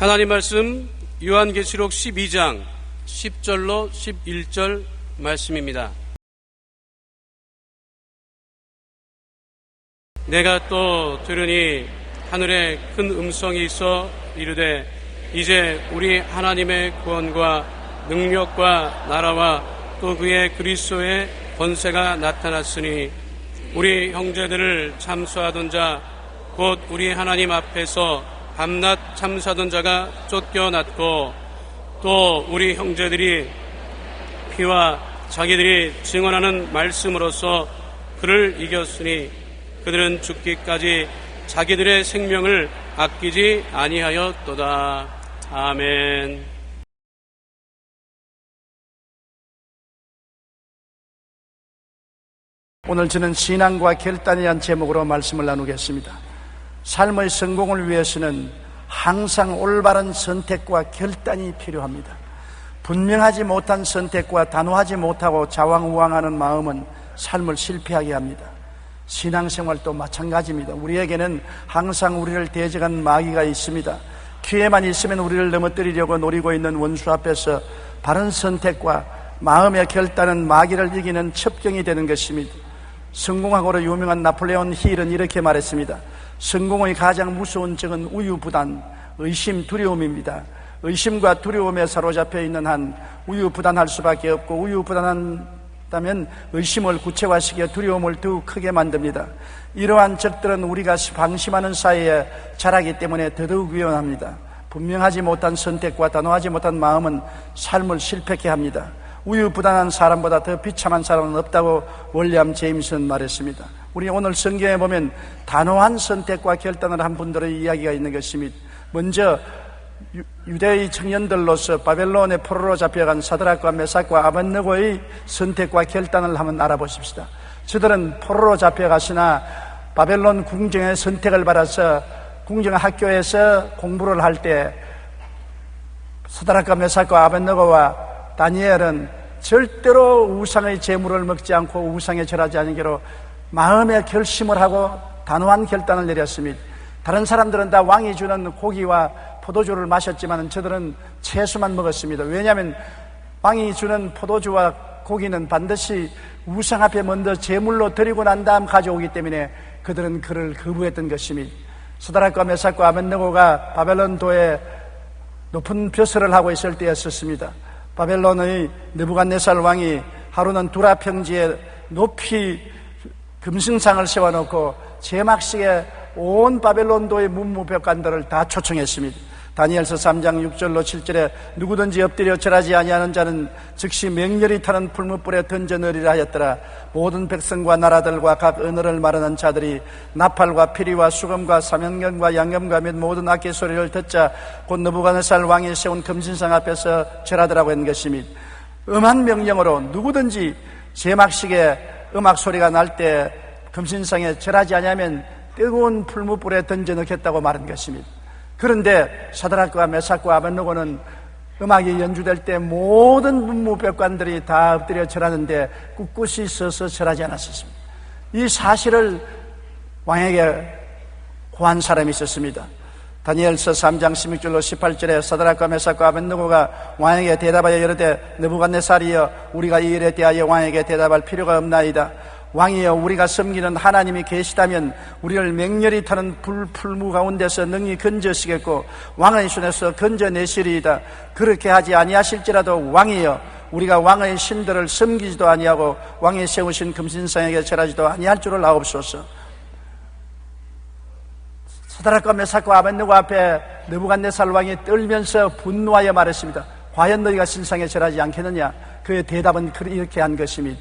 하나님 말씀 요한계시록 12장 10절로 11절 말씀입니다. 내가 또 들으니 하늘에 큰 음성이 있어 이르되 이제 우리 하나님의 구원과 능력과 나라와 또 그의 그리스도의 권세가 나타났으니 우리 형제들을 참수하던 자 곧 우리 하나님 앞에서 밤낮 참수하던 자가 쫓겨났고 또 우리 형제들이 피와 자기들이 증언하는 말씀으로써 그를 이겼으니 그들은 죽기까지 자기들의 생명을 아끼지 아니하였도다. 아멘. 오늘 저는 신앙과 결단이라는 제목으로 말씀을 나누겠습니다. 삶의 성공을 위해서는 항상 올바른 선택과 결단이 필요합니다. 분명하지 못한 선택과 단호하지 못하고 자왕우왕하는 마음은 삶을 실패하게 합니다. 신앙생활도 마찬가지입니다. 우리에게는 항상 우리를 대적하는 마귀가 있습니다. 기회만 있으면 우리를 넘어뜨리려고 노리고 있는 원수 앞에서 바른 선택과 마음의 결단은 마귀를 이기는 첩경이 되는 것입니다. 성공학으로 유명한 나폴레온 힐은 이렇게 말했습니다. 성공의 가장 무서운 적은 우유부단, 의심, 두려움입니다. 의심과 두려움에 사로잡혀 있는 한 우유부단할 수밖에 없고, 우유부단한다면 의심을 구체화시켜 두려움을 더욱 크게 만듭니다. 이러한 적들은 우리가 방심하는 사이에 자라기 때문에 더더욱 위험합니다. 분명하지 못한 선택과 단호하지 못한 마음은 삶을 실패케 합니다. 우유부단한 사람보다 더 비참한 사람은 없다고 윌리엄 제임스는 말했습니다. 우리 오늘 성경에 보면 단호한 선택과 결단을 한 분들의 이야기가 있는 것입니다. 먼저 유대의 청년들로서 바벨론의 포로로 잡혀간 사드락과 메삭과 아벳느고의 선택과 결단을 한번 알아보십시다. 저들은 포로로 잡혀갔으나 바벨론 궁정의 선택을 받아서 궁정 학교에서 공부를 할 때 사드락과 메삭과 아벳느고와 다니엘은 절대로 우상의 제물을 먹지 않고 우상에 절하지 않기로 마음의 결심을 하고 단호한 결단을 내렸습니다. 다른 사람들은 다 왕이 주는 고기와 포도주를 마셨지만 저들은 채소만 먹었습니다. 왜냐하면 왕이 주는 포도주와 고기는 반드시 우상 앞에 먼저 제물로 드리고 난 다음 가져오기 때문에 그들은 그를 거부했던 것입니다. 사드락과 메삭과 아벳느고가 바벨론도에 높은 벼슬을 하고 있을 때였었습니다. 바벨론의 느부갓네살 왕이 하루는 두라 평지에 높이 금승상을 세워놓고 제막식에 온 바벨론도의 문무백관들을 다 초청했습니다. 다니엘서 3장 6절로 7절에 누구든지 엎드려 절하지 아니하는 자는 즉시 맹렬히 타는 풀무불에 던져넣으리라 하였더라. 모든 백성과 나라들과 각 언어를 말하는 자들이 나팔과 피리와 수금과 사면경과 양금과 및 모든 악기 소리를 듣자 곧 느부갓네살 왕이 세운 금신상 앞에서 절하더라고 하는 것입니다. 음한 명령으로 누구든지 제막식에 음악 소리가 날 때 금신상에 절하지 않으면 뜨거운 풀무불에 던져 넣겠다고 말한 것입니다. 그런데 사드락과 메삭과 아벳느고는 음악이 연주될 때 모든 문무백관들이 다 엎드려 절하는데 꿋꿋이 서서 절하지 않았습니다. 이 사실을 왕에게 고한 사람이 있었습니다. 다니엘서 3장 16절로 18절에 사드락과 메삭과 아벳느고가 왕에게 대답하여 이르되 느부갓네살이여 우리가 이 일에 대하여 왕에게 대답할 필요가 없나이다. 왕이여 우리가 섬기는 하나님이 계시다면 우리를 맹렬히 타는 풀무 가운데서 능히 건져시겠고 왕의 손에서 건져내시리이다. 그렇게 하지 아니하실지라도 왕이여 우리가 왕의 신들을 섬기지도 아니하고 왕이 세우신 금신상에게 절하지도 아니할 줄을 아옵소서. 사드락과 메삭과 아벳느고 앞에 느부갓네살 왕이 떨면서 분노하여 말했습니다. 과연 너희가 신상에 절하지 않겠느냐? 그의 대답은 이렇게 한 것입니다.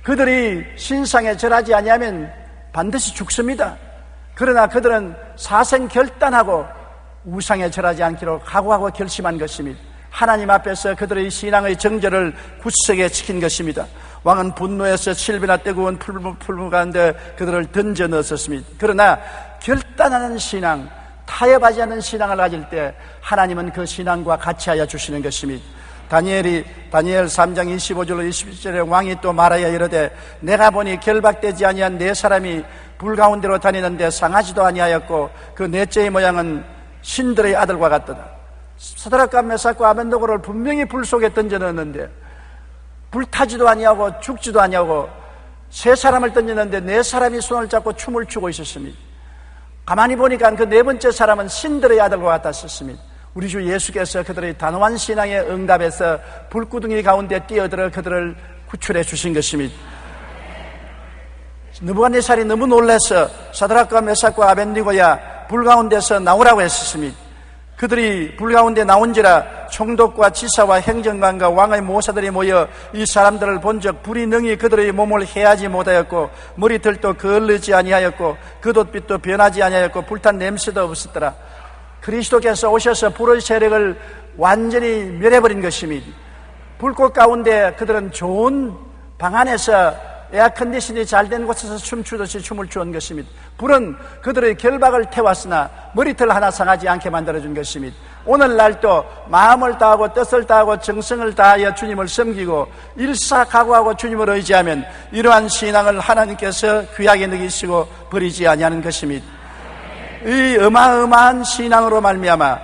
그들이 신상에 절하지 아니하면 반드시 죽습니다. 그러나 그들은 사생 결단하고 우상에 절하지 않기로 각오하고 결심한 것입니다. 하나님 앞에서 그들의 신앙의 정절을 굳세게 지킨 것입니다. 왕은 분노해서 7배나 뜨거운 풀무 가운데 그들을 던져 넣었습니다. 그러나 결단하는 신앙, 타협하지 않는 신앙을 가질 때 하나님은 그 신앙과 같이 하여 주시는 것입니다. 다니엘 3장 25절로 27절에 왕이 또 말하여 이르되 내가 보니 결박되지 아니한 네 사람이 불 가운데로 다니는데 상하지도 아니하였고 그 넷째의 모양은 신들의 아들과 같도다. 사드락과 메삭과 아벤노고를 분명히 불 속에 던져넣었는데 불타지도 아니하고 죽지도 아니하고 세 사람을 던졌는데 네 사람이 손을 잡고 춤을 추고 있었습니다. 가만히 보니까 그 네 번째 사람은 신들의 아들과 같았습니다. 우리 주 예수께서 그들의 단호한 신앙에 응답해서 불구덩이 가운데 뛰어들어 그들을 구출해 주신 것입니다. 느부갓네살이 너무 놀라서 사드락과 메삭과 아벤니고야 불 가운데서 나오라고 했습니다. 그들이 불 가운데 나온지라 총독과 지사와 행정관과 왕의 모사들이 모여 이 사람들을 본즉 불이 능히 그들의 몸을 해하지 못하였고 머리털도 거르지 아니하였고 겉옷빛도 변하지 아니하였고 불탄 냄새도 없었더라. 그리스도께서 오셔서 불의 세력을 완전히 멸해버린 것입니다. 불꽃 가운데 그들은 좋은 방 안에서 에어컨디션이 잘 된 곳에서 춤추듯이 춤을 추는 것입니다. 불은 그들의 결박을 태웠으나 머리털 하나 상하지 않게 만들어준 것입니다. 오늘날도 마음을 다하고 뜻을 다하고 정성을 다하여 주님을 섬기고 일사각오하고 주님을 의지하면 이러한 신앙을 하나님께서 귀하게 여기시고 버리지 아니하는 것입니다. 이 어마어마한 신앙으로 말미암아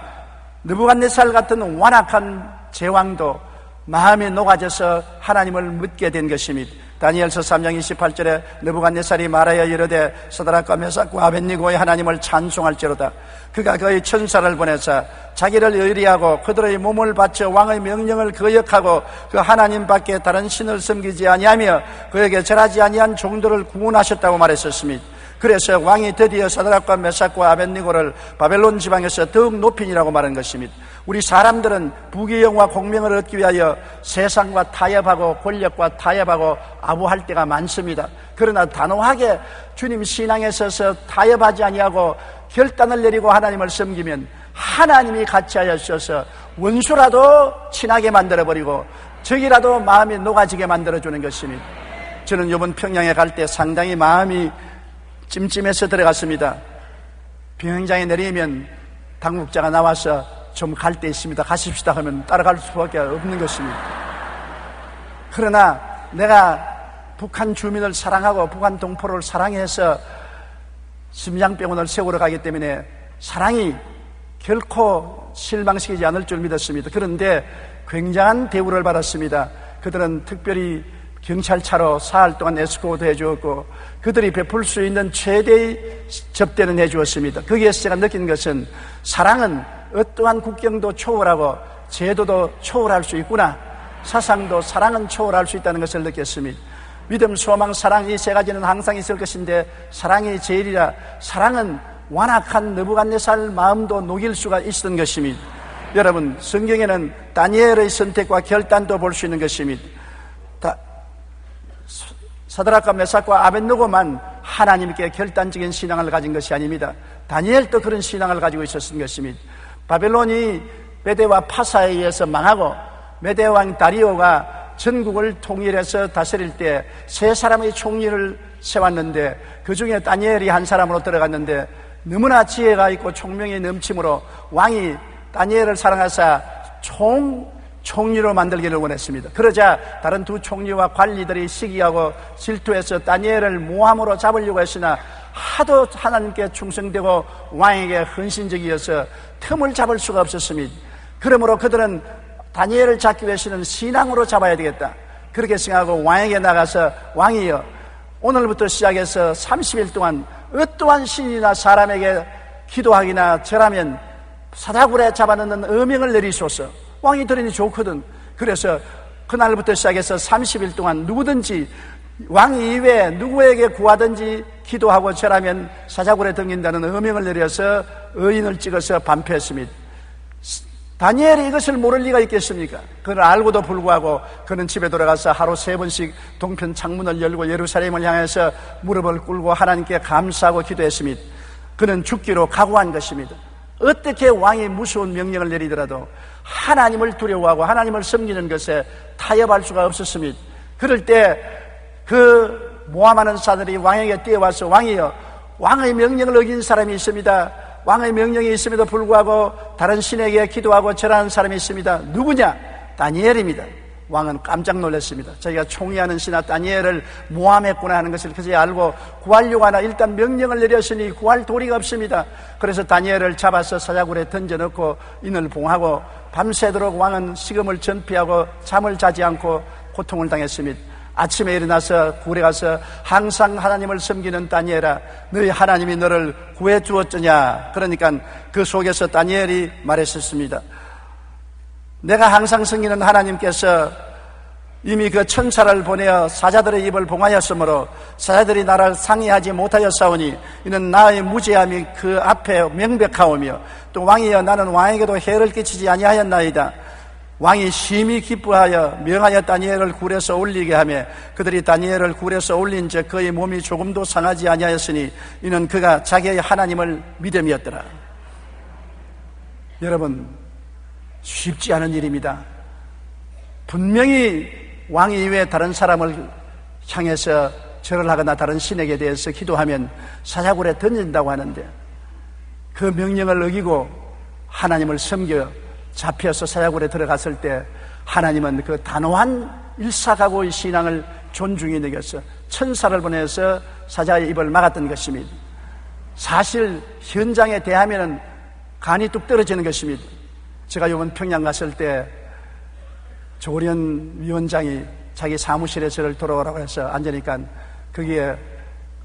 느부갓네살 같은 완악한 제왕도 마음이 녹아져서 하나님을 묻게 된 것입니다. 다니엘서 3장 28절에 느부갓네살이 말하여 이르되 사드락과 메삭과 아벤니고의 하나님을 찬송할지로다. 그가 그의 천사를 보내사 자기를 의리하고 그들의 몸을 바쳐 왕의 명령을 거역하고 그 하나님 밖에 다른 신을 섬기지 아니하며 그에게 절하지 아니한 종들을 구원하셨다고 말했었습니다. 그래서 왕이 드디어 사드락과 메삭과 아벤니고를 바벨론 지방에서 더욱 높이니라고 말한 것입니다. 우리 사람들은 부귀영화 공명을 얻기 위하여 세상과 타협하고 권력과 타협하고 아부할 때가 많습니다. 그러나 단호하게 주님 신앙에 서서 타협하지 아니하고 결단을 내리고 하나님을 섬기면 하나님이 같이 하셔서 원수라도 친하게 만들어버리고 적이라도 마음이 녹아지게 만들어주는 것입니다. 저는 이번 평양에 갈 때 상당히 마음이 찜찜해서 들어갔습니다. 비행장에 내리면 당국자가 나와서 좀 갈 데 있습니다. 가십시다 하면 따라갈 수밖에 없는 것입니다. 그러나 내가 북한 주민을 사랑하고 북한 동포를 사랑해서 심장병원을 세우러 가기 때문에 사랑이 결코 실망시키지 않을 줄 믿었습니다. 그런데 굉장한 대우를 받았습니다. 그들은 특별히 경찰차로 사흘 동안 에스코트 해주었고 그들이 베풀 수 있는 최대의 접대는 해주었습니다. 거기에서 제가 느낀 것은 사랑은 어떠한 국경도 초월하고 제도도 초월할 수 있구나. 사상도 사랑은 초월할 수 있다는 것을 느꼈습니다. 믿음, 소망, 사랑 이 세 가지는 항상 있을 것인데 사랑이 제일이라. 사랑은 완악한 느부갓네살 마음도 녹일 수가 있었던 것입니다. 여러분, 성경에는 다니엘의 선택과 결단도 볼 수 있는 것입니다. 사드락과 메삭과 아벤노고만 하나님께 결단적인 신앙을 가진 것이 아닙니다. 다니엘도 그런 신앙을 가지고 있었던 것입니다. 바벨론이 메대와 파사에 의해서 망하고 메대 왕 다리오가 전국을 통일해서 다스릴 때 세 사람의 총리를 세웠는데 그 중에 다니엘이 한 사람으로 들어갔는데 너무나 지혜가 있고 총명이 넘침으로 왕이 다니엘을 사랑하사 총리로 만들기를 원했습니다. 그러자 다른 두 총리와 관리들이 시기하고 질투해서 다니엘을 모함으로 잡으려고 했으나 하도 하나님께 충성되고 왕에게 헌신적이어서 틈을 잡을 수가 없었습니다. 그러므로 그들은 다니엘을 잡기 위해서는 신앙으로 잡아야 되겠다. 그렇게 생각하고 왕에게 나가서 왕이여, 오늘부터 시작해서 30일 동안 어떠한 신이나 사람에게 기도하기나 절하면 사다굴에 잡아넣는 어명을 내리소서. 왕이 들으니 좋거든. 그래서 그날부터 시작해서 30일 동안 누구든지 왕 이외에 누구에게 구하든지 기도하고 절하면 사자굴에 등긴다는 어명을 내려서 의인을 찍어서 반패했습니다. 다니엘이 이것을 모를 리가 있겠습니까? 그걸 알고도 불구하고 그는 집에 돌아가서 하루 3번씩 동편 창문을 열고 예루살렘을 향해서 무릎을 꿇고 하나님께 감사하고 기도했습니다. 그는 죽기로 각오한 것입니다. 어떻게 왕이 무서운 명령을 내리더라도 하나님을 두려워하고 하나님을 섬기는 것에 타협할 수가 없었습니다. 그럴 때 그 모함하는 자들이 왕에게 뛰어와서 왕이여, 왕의 명령을 어긴 사람이 있습니다. 왕의 명령이 있음에도 불구하고 다른 신에게 기도하고 절하는 사람이 있습니다. 누구냐? 다니엘입니다. 왕은 깜짝 놀랐습니다. 자기가 총애하는 신하 다니엘을 모함했구나 하는 것을 그제야 알고 구하려고 하나 일단 명령을 내렸으니 구할 도리가 없습니다. 그래서 다니엘을 잡아서 사자굴에 던져넣고 인을 봉하고 밤새도록 왕은 식음을 전폐하고 잠을 자지 않고 고통을 당했습니다. 아침에 일어나서 굴에 가서 항상 하나님을 섬기는 다니엘아, 너희 하나님이 너를 구해 주었느냐. 그러니까 그 속에서 다니엘이 말했었습니다. 내가 항상 섬기는 하나님께서 이미 그 천사를 보내어 사자들의 입을 봉하였으므로 사자들이 나를 상의하지 못하였사오니 이는 나의 무죄함이 그 앞에 명백하오며 또 왕이여 나는 왕에게도 해를 끼치지 아니하였나이다. 왕이 심히 기뻐하여 명하여 다니엘을 굴에서 올리게 하며 그들이 다니엘을 굴에서 올린 즉 그의 몸이 조금도 상하지 아니하였으니 이는 그가 자기의 하나님을 믿음이었더라. 여러분, 쉽지 않은 일입니다. 분명히 왕 이외에 다른 사람을 향해서 절을 하거나 다른 신에게 대해서 기도하면 사자굴에 던진다고 하는데 그 명령을 어기고 하나님을 섬겨 잡혀서 사자굴에 들어갔을 때 하나님은 그 단호한 일사각오의 신앙을 존중히 여겨서 천사를 보내서 사자의 입을 막았던 것입니다. 사실 현장에 대하면 간이 뚝 떨어지는 것입니다. 제가 이번 평양 갔을 때 조련 위원장이 자기 사무실에 저를 돌아오라고 해서 앉으니까 거기에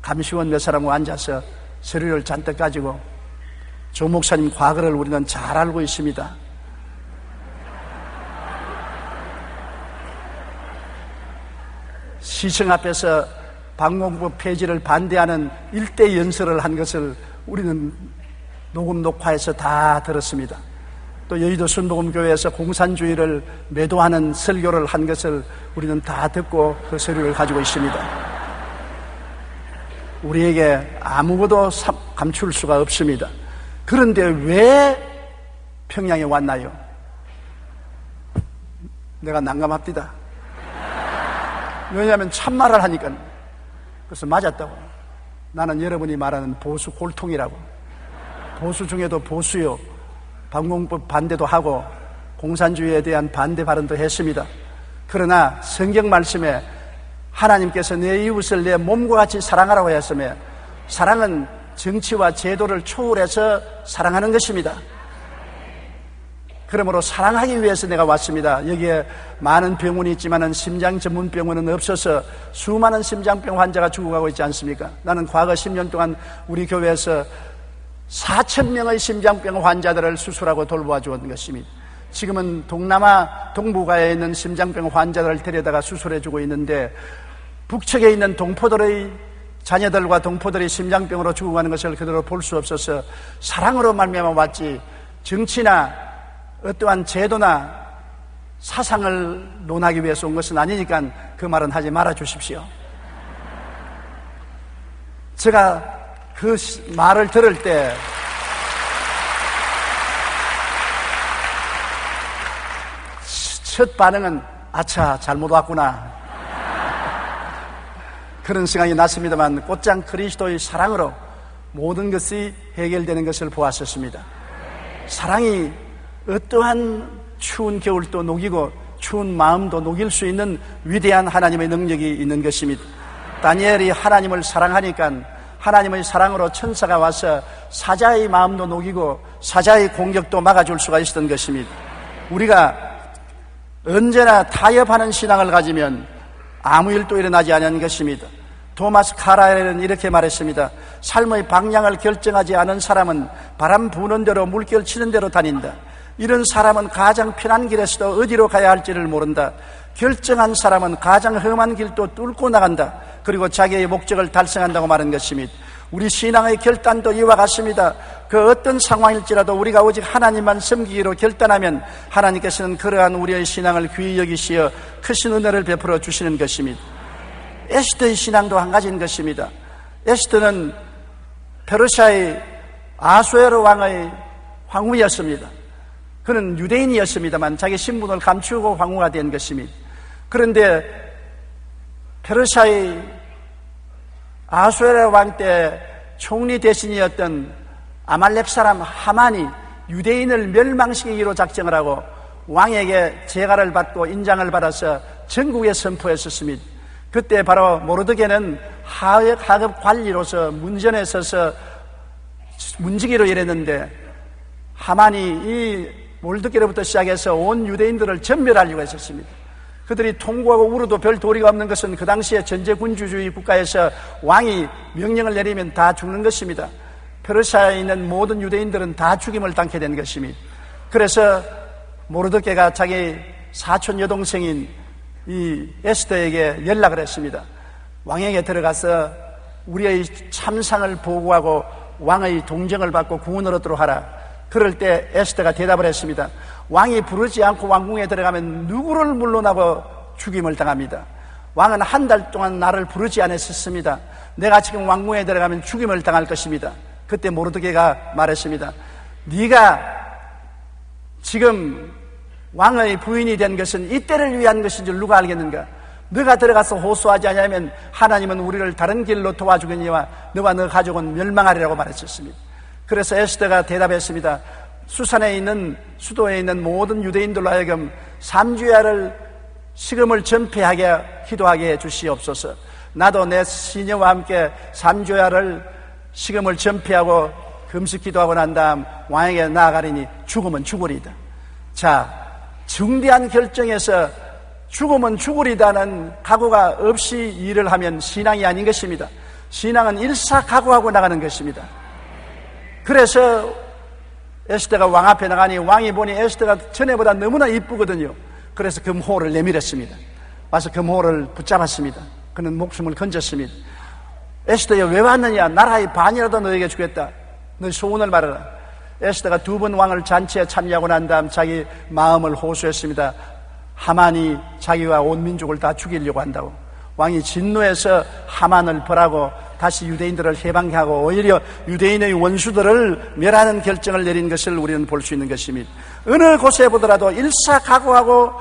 감시원 몇 사람과 앉아서 서류를 잔뜩 가지고 조 목사님 과거를 우리는 잘 알고 있습니다. 시청 앞에서 방공법 폐지를 반대하는 일대 연설을 한 것을 우리는 녹음 녹화해서 다 들었습니다. 또 여의도 순복음교회에서 공산주의를 매도하는 설교를 한 것을 우리는 다 듣고 그 서류를 가지고 있습니다. 우리에게 아무것도 감출 수가 없습니다. 그런데 왜 평양에 왔나요? 내가 난감합니다. 왜냐하면 참말을 하니까. 그래서 맞았다고. 나는 여러분이 말하는 보수 골통이라고. 보수 중에도 보수요. 방공법 반대도 하고 공산주의에 대한 반대 발언도 했습니다. 그러나 성경 말씀에 하나님께서 내 이웃을 내 몸과 같이 사랑하라고 했으며 사랑은 정치와 제도를 초월해서 사랑하는 것입니다. 그러므로 사랑하기 위해서 내가 왔습니다. 여기에 많은 병원이 있지만 심장 전문 병원은 없어서 수많은 심장병 환자가 죽어가고 있지 않습니까? 나는 과거 10년 동안 우리 교회에서 4,000명의 심장병 환자들을 수술하고 돌보아 주었던 것입니다. 지금은 동남아 동북아에 있는 심장병 환자들을 데려다가 수술해주고 있는데 북측에 있는 동포들의 자녀들과 동포들이 심장병으로 죽어가는 것을 그대로 볼 수 없어서 사랑으로 말미암아 왔지 정치나 어떠한 제도나 사상을 논하기 위해서 온 것은 아니니까 그 말은 하지 말아 주십시오. 제가 그 말을 들을 때 첫 반응은 아차 잘못 왔구나 그런 생각이 났습니다만 곧장 그리스도의 사랑으로 모든 것이 해결되는 것을 보았었습니다. 사랑이 어떠한 추운 겨울도 녹이고 추운 마음도 녹일 수 있는 위대한 하나님의 능력이 있는 것입니다. 다니엘이 하나님을 사랑하니까 하나님의 사랑으로 천사가 와서 사자의 마음도 녹이고 사자의 공격도 막아줄 수가 있었던 것입니다. 우리가 언제나 타협하는 신앙을 가지면 아무 일도 일어나지 않는 것입니다. 토마스 카라엘은 이렇게 말했습니다. 삶의 방향을 결정하지 않은 사람은 바람 부는 대로 물결 치는 대로 다닌다. 이런 사람은 가장 편한 길에서도 어디로 가야 할지를 모른다. 결정한 사람은 가장 험한 길도 뚫고 나간다. 그리고 자기의 목적을 달성한다고 말한 것입니다. 우리 신앙의 결단도 이와 같습니다. 그 어떤 상황일지라도 우리가 오직 하나님만 섬기기로 결단하면 하나님께서는 그러한 우리의 신앙을 귀히 여기시어 크신 은혜를 베풀어 주시는 것입니다. 에스더의 신앙도 한 가지인 것입니다. 에스더는 페르시아의 아수에로 왕의 황후였습니다. 그는 유대인이었습니다만 자기 신분을 감추고 황후가 된 것입니다. 그런데 페르시아의 아수에로 왕 때 총리 대신이었던 아말렉 사람 하만이 유대인을 멸망시키기로 작정을 하고 왕에게 제가를 받고 인장을 받아서 전국에 선포했었습니다. 그때 바로 모르드게는 하급 관리로서 문전에 서서 문지기로 일했는데 하만이 이 모르드게로부터 시작해서 온 유대인들을 전멸하려고 했었습니다. 그들이 통곡하고 울어도 별 도리가 없는 것은 그 당시에 전제군주주의 국가에서 왕이 명령을 내리면 다 죽는 것입니다. 페르시아에 있는 모든 유대인들은 다 죽임을 당게 된 것입니다. 그래서 모르드게가 자기 사촌 여동생인 이 에스더에게 연락을 했습니다. 왕에게 들어가서 우리의 참상을 보고하고 왕의 동정을 받고 구원을 얻도록 하라. 그럴 때 에스더가 대답을 했습니다. 왕이 부르지 않고 왕궁에 들어가면 누구를 물러나고 죽임을 당합니다. 왕은 한 달 동안 나를 부르지 않았습니다. 내가 지금 왕궁에 들어가면 죽임을 당할 것입니다. 그때 모르드게가 말했습니다. 네가 지금 왕의 부인이 된 것은 이때를 위한 것인 줄 누가 알겠는가? 너가 들어가서 호소하지 않으면 하나님은 우리를 다른 길로 도와주겠니와 너와 너 가족은 멸망하리라고 말했었습니다. 그래서 에스더가 대답했습니다. 수산에 있는 수도에 있는 모든 유대인들로 하여금 삼주야를 식음을 전폐하게 기도하게 해 주시옵소서. 나도 내 시녀와 함께 삼주야를 식음을 전폐하고 금식 기도하고 난 다음 왕에게 나아가리니 죽으면 죽으리다. 자, 중대한 결정에서 죽으면 죽으리다는 각오가 없이 일을 하면 신앙이 아닌 것입니다. 신앙은 일사각오하고 나가는 것입니다. 그래서 에스더가 왕 앞에 나가니 왕이 보니 에스더가 전에보다 너무나 이쁘거든요. 그래서 금호를 내밀었습니다. 와서 금호를 붙잡았습니다. 그는 목숨을 건졌습니다. 에스더야, 왜 왔느냐? 나라의 반이라도 너에게 주겠다. 너의 소원을 말하라. 에스더가 2번 왕을 잔치에 참여하고 난 다음 자기 마음을 호소했습니다. 하만이 자기와 온 민족을 다 죽이려고 한다고. 왕이 진노해서 하만을 벌하고 다시 유대인들을 해방하고 오히려 유대인의 원수들을 멸하는 결정을 내린 것을 우리는 볼 수 있는 것입니다. 어느 곳에 보더라도 일사각오하고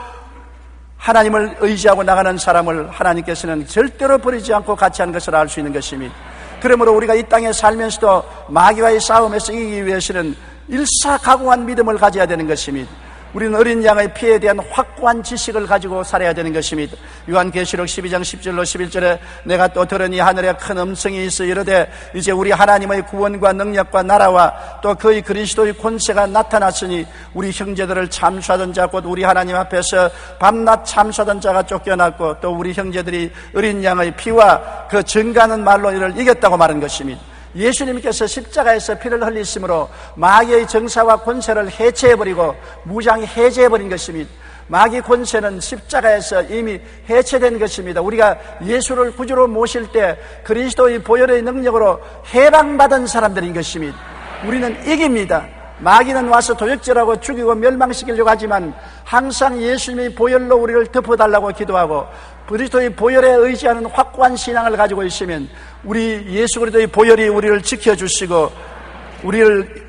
하나님을 의지하고 나가는 사람을 하나님께서는 절대로 버리지 않고 같이 하는 것을 알 수 있는 것입니다. 그러므로 우리가 이 땅에 살면서도 마귀와의 싸움에서 이기기 위해서는 일사각오한 믿음을 가져야 되는 것입니다. 우리는 어린 양의 피에 대한 확고한 지식을 가지고 살아야 되는 것입니다. 요한계시록 12장 10절로 11절에 내가 또 들으니 하늘에 큰 음성이 있어 이르되 이제 우리 하나님의 구원과 능력과 나라와 또 그의 그리스도의 권세가 나타났으니 우리 형제들을 참수하던 자 곧 우리 하나님 앞에서 밤낮 참수하던 자가 쫓겨났고 또 우리 형제들이 어린 양의 피와 그 증가하는 말로 이를 이겼다고 말한 것입니다. 예수님께서 십자가에서 피를 흘리심으로 마귀의 정사와 권세를 해체해버리고 무장 해제해버린 것입니다. 마귀 권세는 십자가에서 이미 해체된 것입니다. 우리가 예수를 구주로 모실 때 그리스도의 보혈의 능력으로 해방받은 사람들인 것입니다. 우리는 이깁니다. 마귀는 와서 도적질하고 죽이고 멸망시키려고 하지만 항상 예수님의 보혈로 우리를 덮어달라고 기도하고 그리스도의 보혈에 의지하는 확고한 신앙을 가지고 있으면 우리 예수 그리스도의 보혈이 우리를 지켜주시고 우리를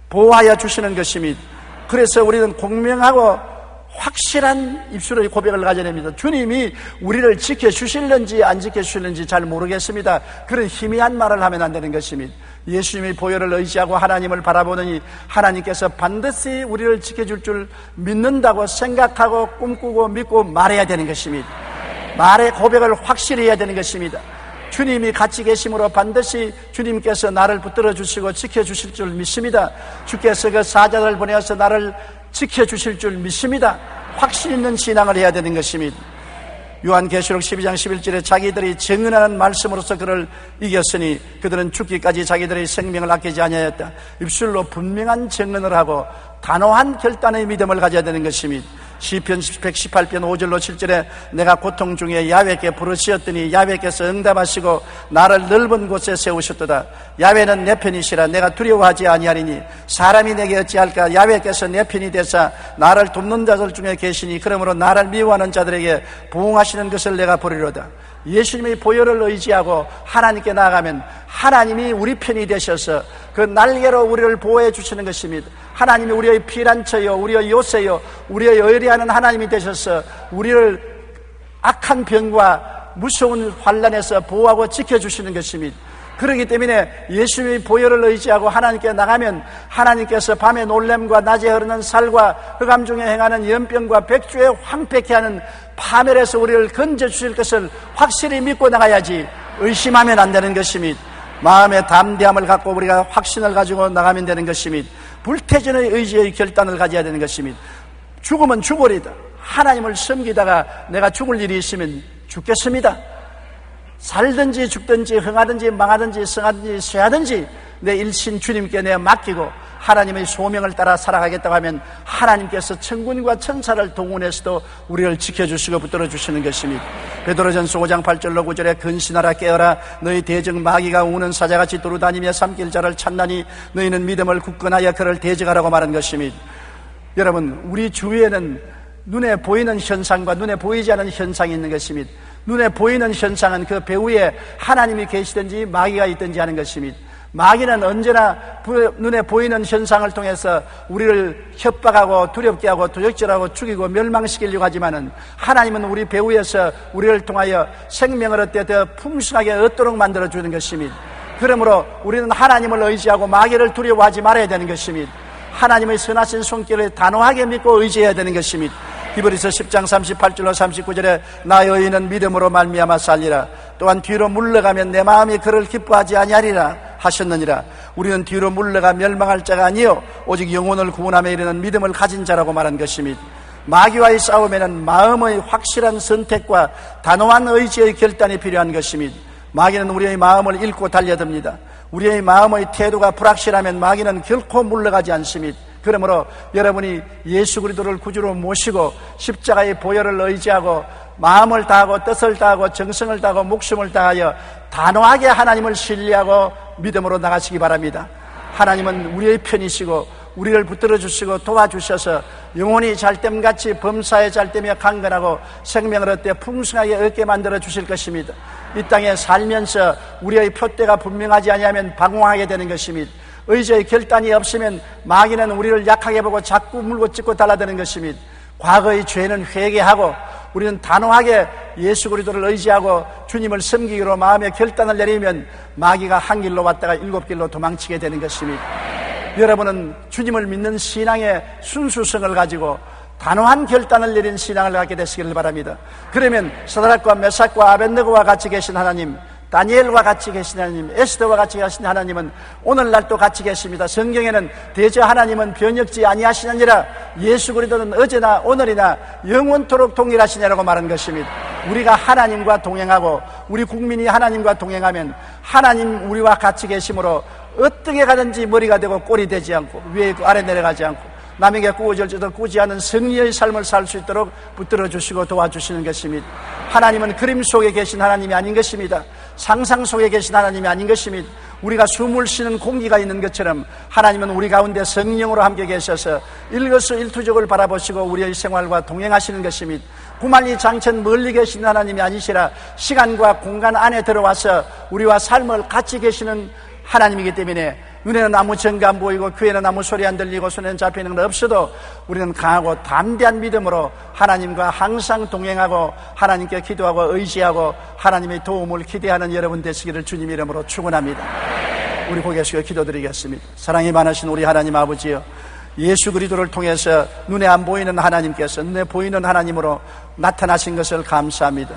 보호하여 주시는 것입니다. 그래서 우리는 공명하고 확실한 입술의 고백을 가져야 됩니다. 주님이 우리를 지켜주실는지 안 지켜주실는지 잘 모르겠습니다. 그런 희미한 말을 하면 안 되는 것입니다. 예수님의 보혈을 의지하고 하나님을 바라보느니 하나님께서 반드시 우리를 지켜줄 줄 믿는다고 생각하고 꿈꾸고 믿고 말해야 되는 것입니다. 말의 고백을 확실히 해야 되는 것입니다. 주님이 같이 계심으로 반드시 주님께서 나를 붙들어 주시고 지켜주실 줄 믿습니다. 주께서 그 사자를 보내어서 나를 지켜주실 줄 믿습니다. 확신 있는 신앙을 해야 되는 것입니다. 요한계시록 12장 11절에 자기들이 증언하는 말씀으로서 그를 이겼으니 그들은 죽기까지 자기들의 생명을 아끼지 아니하였다. 입술로 분명한 증언을 하고 단호한 결단의 믿음을 가져야 되는 것입니다. 시편 118편 5절로 7절에 내가 고통 중에 야훼께 부르짖었더니 야훼께서 응답하시고 나를 넓은 곳에 세우셨도다. 야훼는 내 편이시라 내가 두려워하지 아니하리니 사람이 내게 어찌할까. 야훼께서 내 편이 되사 나를 돕는 자들 중에 계시니 그러므로 나를 미워하는 자들에게 부응하시는 것을 내가 보리로다. 예수님의 보혈을 의지하고 하나님께 나아가면 하나님이 우리 편이 되셔서 그 날개로 우리를 보호해 주시는 것입니다. 하나님이 우리의 피난처요 우리의 요새요 우리의 의리하는 하나님이 되셔서 우리를 악한 병과 무서운 환난에서 보호하고 지켜주시는 것입니다. 그렇기 때문에 예수님의 보혈을 의지하고 하나님께 나가면 하나님께서 밤에 놀램과 낮에 흐르는 살과 흑암 중에 행하는 연병과 백주에 황폐케 하는 파멸에서 우리를 건져주실 것을 확실히 믿고 나가야지 의심하면 안 되는 것입니다. 마음의 담대함을 갖고 우리가 확신을 가지고 나가면 되는 것입니다. 불태전의 의지의 결단을 가져야 되는 것입니다. 죽으면 죽으리다. 하나님을 섬기다가 내가 죽을 일이 있으면 죽겠습니다. 살든지 죽든지 흥하든지 망하든지 성하든지 쇠하든지 내 일신 주님께 내가 맡기고 하나님의 소명을 따라 살아가겠다고 하면 하나님께서 천군과 천사를 동원해서도 우리를 지켜주시고 붙들어 주시는 것입니다. 베드로전서 5장 8절로 9절에 근신하라 깨어라 너희 대적 마귀가 우는 사자같이 두루다니며 삼킬 자를 찾나니 너희는 믿음을 굳건하여 그를 대적하라고 말한 것입니다. 여러분, 우리 주위에는 눈에 보이는 현상과 눈에 보이지 않는 현상이 있는 것입니다. 눈에 보이는 현상은 그 배후에 하나님이 계시든지 마귀가 있든지 하는 것입니다. 마귀는 언제나 눈에 보이는 현상을 통해서 우리를 협박하고 두렵게 하고 도적질하고 죽이고 멸망시키려고 하지만은 하나님은 우리 배후에서 우리를 통하여 생명을 얻되 더 풍성하게 얻도록 만들어주는 것입니다. 그러므로 우리는 하나님을 의지하고 마귀를 두려워하지 말아야 되는 것입니다. 하나님의 선하신 손길을 단호하게 믿고 의지해야 되는 것입니다. 히브리서 10장 38절로 39절에 나 여인은 믿음으로 말미암아 살리라. 또한 뒤로 물러가면 내 마음이 그를 기뻐하지 아니하리라 하셨느니라. 우리는 뒤로 물러가 멸망할 자가 아니요 오직 영혼을 구원함에 이르는 믿음을 가진 자라고 말한 것입니다. 마귀와의 싸움에는 마음의 확실한 선택과 단호한 의지의 결단이 필요한 것입니다. 마귀는 우리의 마음을 읽고 달려듭니다. 우리의 마음의 태도가 불확실하면 마귀는 결코 물러가지 않습니다. 그러므로 여러분이 예수 그리스도를 구주로 모시고 십자가의 보혈을 의지하고 마음을 다하고 뜻을 다하고 정성을 다하고 목숨을 다하여 단호하게 하나님을 신뢰하고 믿음으로 나가시기 바랍니다. 하나님은 우리의 편이시고 우리를 붙들어 주시고 도와주셔서 영혼이 잘됨같이 범사에 잘되며 강건하고 생명을 얻되 풍성하게 얻게 만들어 주실 것입니다. 이 땅에 살면서 우리의 표대가 분명하지 아니하면 방황하게 되는 것입니다. 의지의 결단이 없으면 마귀는 우리를 약하게 보고 자꾸 물고 찢고 달라드는 것입니다. 과거의 죄는 회개하고 우리는 단호하게 예수 그리스도를 의지하고 주님을 섬기기로 마음의 결단을 내리면 마귀가 한 길로 왔다가 7길로 도망치게 되는 것입니다. 여러분은 주님을 믿는 신앙의 순수성을 가지고 단호한 결단을 내린 신앙을 갖게 되시기를 바랍니다. 그러면 사드락과 메삭과 아벳느고와 같이 계신 하나님, 다니엘과 같이 계신 하나님, 에스더와 같이 계신 하나님은 오늘날도 같이 계십니다. 성경에는 대저 하나님은 변혁지 아니하시느니라. 예수 그리스도는 어제나 오늘이나 영원토록 동일하시냐라고 말한 것입니다. 우리가 하나님과 동행하고 우리 국민이 하나님과 동행하면 하나님 우리와 같이 계심으로 어떻게 가든지 머리가 되고 꼴이 되지 않고 위에 아래 내려가지 않고 남에게 꾸어질지도 꾸지 않은 승리의 삶을 살 수 있도록 붙들어 주시고 도와주시는 것입니다. 하나님은 그림 속에 계신 하나님이 아닌 것입니다. 상상 속에 계신 하나님이 아닌 것입니다. 우리가 숨을 쉬는 공기가 있는 것처럼 하나님은 우리 가운데 성령으로 함께 계셔서 일거수일투족을 바라보시고 우리의 생활과 동행하시는 것입니다. 구만리 장천 멀리 계신 하나님이 아니시라 시간과 공간 안에 들어와서 우리와 삶을 같이 계시는 하나님이기 때문에 눈에는 아무 증거 안 보이고 귀에는 아무 소리 안 들리고 손에는 잡히는 건 없어도 우리는 강하고 담대한 믿음으로 하나님과 항상 동행하고 하나님께 기도하고 의지하고 하나님의 도움을 기대하는 여러분 되시기를 주님 이름으로 축원합니다. 우리 고개 숙여 기도드리겠습니다. 사랑이 많으신 우리 하나님 아버지여, 예수 그리스도를 통해서 눈에 안 보이는 하나님께서 눈에 보이는 하나님으로 나타나신 것을 감사합니다.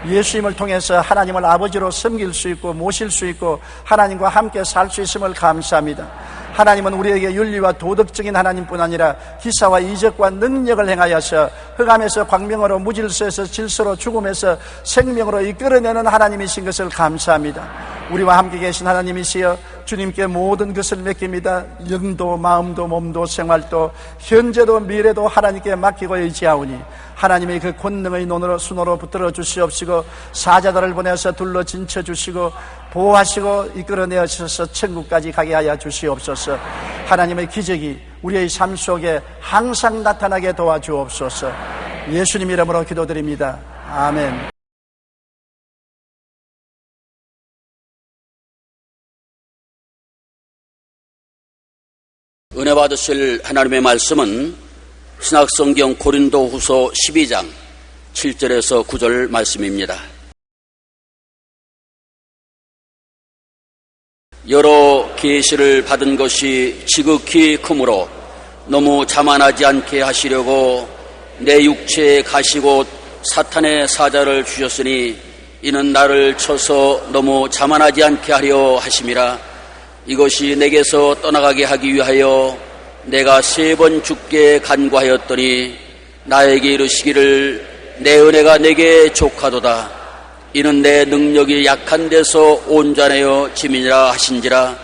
예수님을 통해서 하나님을 아버지로 섬길 수 있고 모실 수 있고 하나님과 함께 살 수 있음을 감사합니다. 하나님은 우리에게 윤리와 도덕적인 하나님뿐 아니라 기사와 이적과 능력을 행하여서 흑암에서 광명으로 무질서에서 질서로 죽음에서 생명으로 이끌어내는 하나님이신 것을 감사합니다. 우리와 함께 계신 하나님이시여 주님께 모든 것을 맡깁니다. 영도 마음도 몸도 생활도 현재도 미래도 하나님께 맡기고 의지하오니 하나님의 그 권능의 논으로 순호로 붙들어 주시옵시고 사자들을 보내서 둘러 진쳐 주시고 보호하시고 이끌어내어 주셔서 천국까지 가게 하여 주시옵소서. 하나님의 기적이 우리의 삶 속에 항상 나타나게 도와주옵소서. 예수님 이름으로 기도드립니다. 아멘. 은혜 받으실 하나님의 말씀은 신약성경 고린도후서 12장 7절에서 9절 말씀입니다. 여러 계시를 받은 것이 지극히 크므로 너무 자만하지 않게 하시려고 내 육체에 가시고 사탄의 사자를 주셨으니 이는 나를 쳐서 너무 자만하지 않게 하려 하심이라. 이것이 내게서 떠나가게 하기 위하여 내가 3번 주께 간구하였더니 나에게 이르시기를 내 은혜가 내게 족하도다. 이는 내 능력이 약한 데서 온전하여 짐이라 하신지라.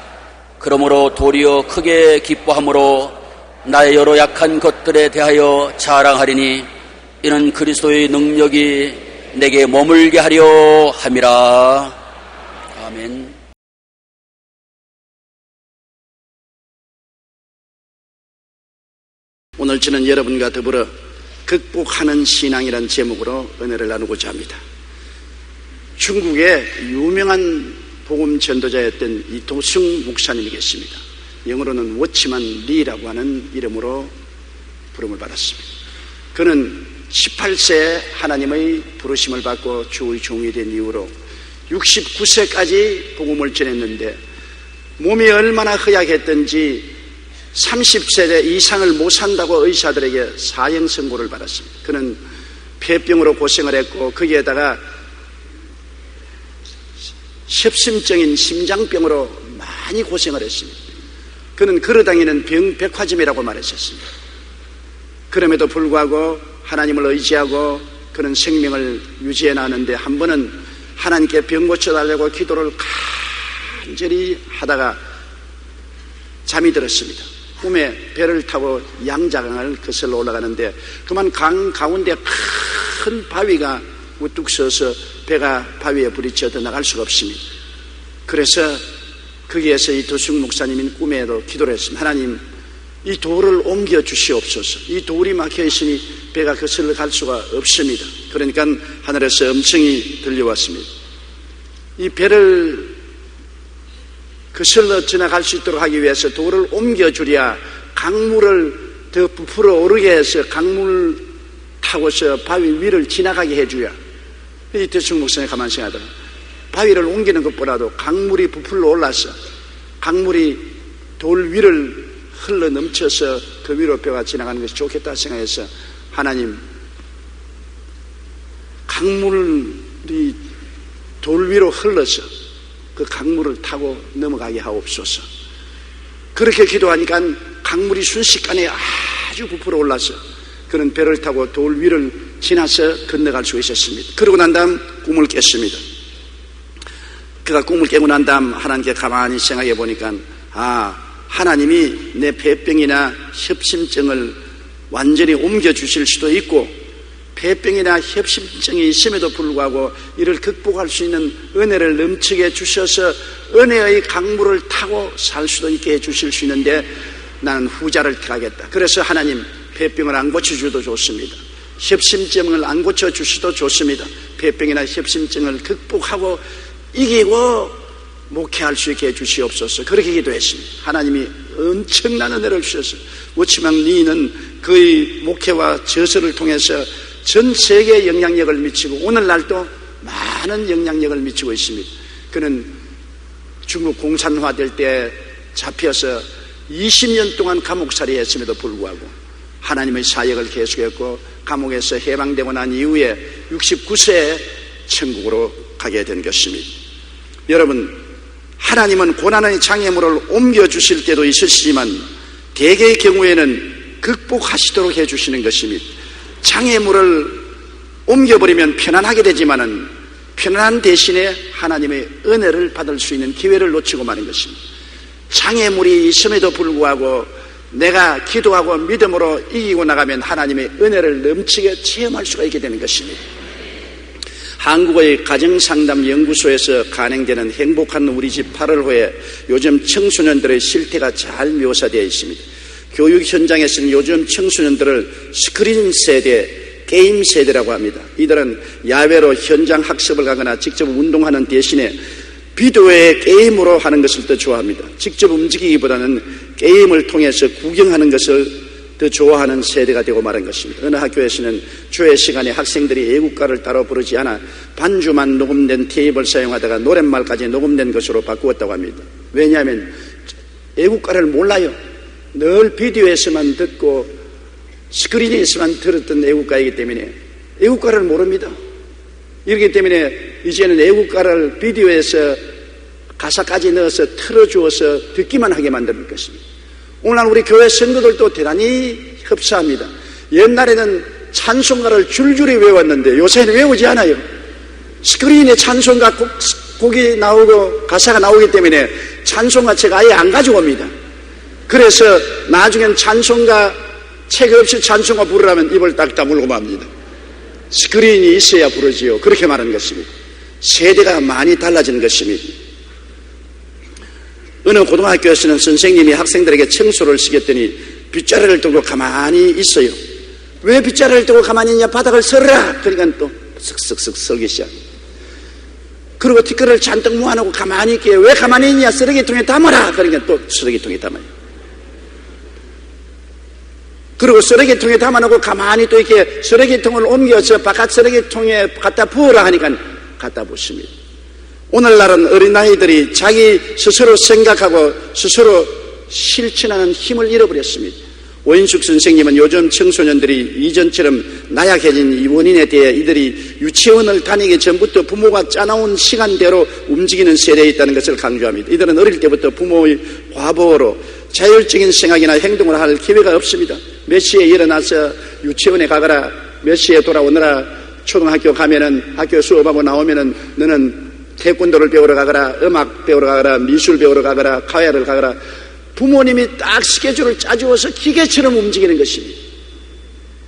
그러므로 도리어 크게 기뻐함으로 나의 여러 약한 것들에 대하여 자랑하리니 이는 그리스도의 능력이 내게 머물게 하려 함이라. 아멘. 오늘 저는 여러분과 더불어 극복하는 신앙이라는 제목으로 은혜를 나누고자 합니다. 중국의 유명한 복음 전도자였던 이도승 목사님이 계십니다. 영어로는 워치만 리라고 하는 이름으로 부름을 받았습니다. 그는 18세에 하나님의 부르심을 받고 주의 종이 된 이후로 69세까지 복음을 전했는데 몸이 얼마나 허약했던지 30세 이상을 못 산다고 의사들에게 사형 선고를 받았습니다. 그는 폐병으로 고생을 했고 거기에다가 협심증인 심장병으로 많이 고생을 했습니다. 그는 걸어다니는 백화점이라고 말했었습니다. 그럼에도 불구하고 하나님을 의지하고 그는 생명을 유지해 나가는데 한 번은 하나님께 병 고쳐달라고 기도를 간절히 하다가 잠이 들었습니다. 꿈에 배를 타고 양자강을 거슬러 올라가는데 그만 강 가운데 큰 바위가 우뚝 서서 배가 바위에 부딪혀서 나갈 수가 없습니다. 그래서 거기에서 이 도승 목사님이 꿈에도 기도를 했습니다. 하나님, 이 돌을 옮겨 주시옵소서. 이 돌이 막혀 있으니 배가 거슬러 갈 수가 없습니다. 그러니까 하늘에서 음성이 들려왔습니다. 이 배를 거슬러 지나갈 수 있도록 하기 위해서 돌을 옮겨주랴 강물을 더 부풀어 오르게 해서 강물 타고서 바위 위를 지나가게 해주랴. 이 도승 목사님 가만히 생각하다가 바위를 옮기는 것보다도 강물이 부풀러 올라서 강물이 돌 위를 흘러 넘쳐서 그 위로 배가 지나가는 것이 좋겠다 생각해서 하나님, 강물이 돌 위로 흘러서 그 강물을 타고 넘어가게 하옵소서. 그렇게 기도하니까 강물이 순식간에 아주 부풀어 올라서 그는 배를 타고 돌 위를 지나서 건너갈 수 있었습니다. 그러고 난 다음 꿈을 깼습니다. 그가 꿈을 깨고 난 다음 하나님께 가만히 생각해 보니까 하나님이 내 폐병이나 협심증을 완전히 옮겨주실 수도 있고 폐병이나 협심증이 있음에도 불구하고 이를 극복할 수 있는 은혜를 넘치게 주셔서 은혜의 강물을 타고 살 수도 있게 해주실 수 있는데 나는 후자를 택하겠다. 그래서 하나님, 폐병을 안 고쳐주셔도 좋습니다. 협심증을 안 고쳐주셔도 좋습니다. 폐병이나 협심증을 극복하고 이기고 목회할 수 있게 해주시옵소서. 그렇게 기도했습니다. 하나님이 엄청난 은혜를 주셔서 워치망 리는 그의 목회와 저서를 통해서 전 세계에 영향력을 미치고 오늘날도 많은 영향력을 미치고 있습니다. 그는 중국 공산화될 때 잡혀서 20년 동안 감옥살이 했음에도 불구하고 하나님의 사역을 계속했고 감옥에서 해방되고 난 이후에 69세에 천국으로 가게 된 것입니다. 여러분, 하나님은 고난의 장애물을 옮겨주실 때도 있으시지만 대개의 경우에는 극복하시도록 해주시는 것입니다. 장애물을 옮겨버리면 편안하게 되지만은 편안한 대신에 하나님의 은혜를 받을 수 있는 기회를 놓치고 마는 것입니다. 장애물이 있음에도 불구하고 내가 기도하고 믿음으로 이기고 나가면 하나님의 은혜를 넘치게 체험할 수가 있게 되는 것입니다. 한국의 가정상담연구소에서 간행되는 행복한 우리 집 8월호에 요즘 청소년들의 실태가 잘 묘사되어 있습니다. 교육 현장에서는 요즘 청소년들을 스크린 세대, 게임 세대라고 합니다. 이들은 야외로 현장 학습을 가거나 직접 운동하는 대신에 비디오의 게임으로 하는 것을 더 좋아합니다. 직접 움직이기보다는 게임을 통해서 구경하는 것을 더 좋아하는 세대가 되고 말한 것입니다. 어느 학교에서는 조회 시간에 학생들이 애국가를 따로 부르지 않아 반주만 녹음된 테이프를 사용하다가 노랫말까지 녹음된 것으로 바꾸었다고 합니다. 왜냐하면 애국가를 몰라요. 늘 비디오에서만 듣고 스크린에서만 들었던 애국가이기 때문에 애국가를 모릅니다. 이렇기 때문에 이제는 애국가를 비디오에서 가사까지 넣어서 틀어주어서 듣기만 하게 만드는 것입니다. 오늘날 우리 교회 성도들도 대단히 흡사합니다. 옛날에는 찬송가를 줄줄이 외웠는데 요새는 외우지 않아요. 스크린에 찬송가 곡이 나오고 가사가 나오기 때문에 찬송가 책 아예 안 가져옵니다. 그래서 나중엔 찬송가 책 없이 찬송가 부르려면 입을 딱 다물고 맙니다. 스크린이 있어야 부르지요. 그렇게 말하는 것입니다. 세대가 많이 달라진 것입니다. 어느 고등학교에서는 선생님이 학생들에게 청소를 시켰더니 빗자루를 들고 가만히 있어요. 왜 빗자루를 들고 가만히 있냐? 바닥을 썰어라. 그러니까 또 쓱쓱쓱 썰기 시작. 그리고 티끌을 잔뜩 모아놓고 가만히 있게. 왜 가만히 있냐? 쓰레기통에 담아라. 그러니까 또 쓰레기통에 담아요. 그리고 쓰레기통에 담아놓고 가만히 또 이렇게 쓰레기통을 옮겨서 바깥 쓰레기통에 갖다 부어라 하니까 갖다 부습니다. 오늘날은 어린아이들이 자기 스스로 생각하고 스스로 실천하는 힘을 잃어버렸습니다. 오인숙 선생님은 요즘 청소년들이 이전처럼 나약해진 이 원인에 대해 이들이 유치원을 다니기 전부터 부모가 짜놓은 시간대로 움직이는 세대에 있다는 것을 강조합니다. 이들은 어릴 때부터 부모의 과보로 자율적인 생각이나 행동을 할 기회가 없습니다. 몇 시에 일어나서 유치원에 가거라, 몇 시에 돌아오느라, 초등학교 가면은 학교 수업하고 나오면은 너는 태권도를 배우러 가거라, 음악 배우러 가거라, 미술 배우러 가거라, 가야를 가거라. 부모님이 딱 스케줄을 짜주어서 기계처럼 움직이는 것입니다.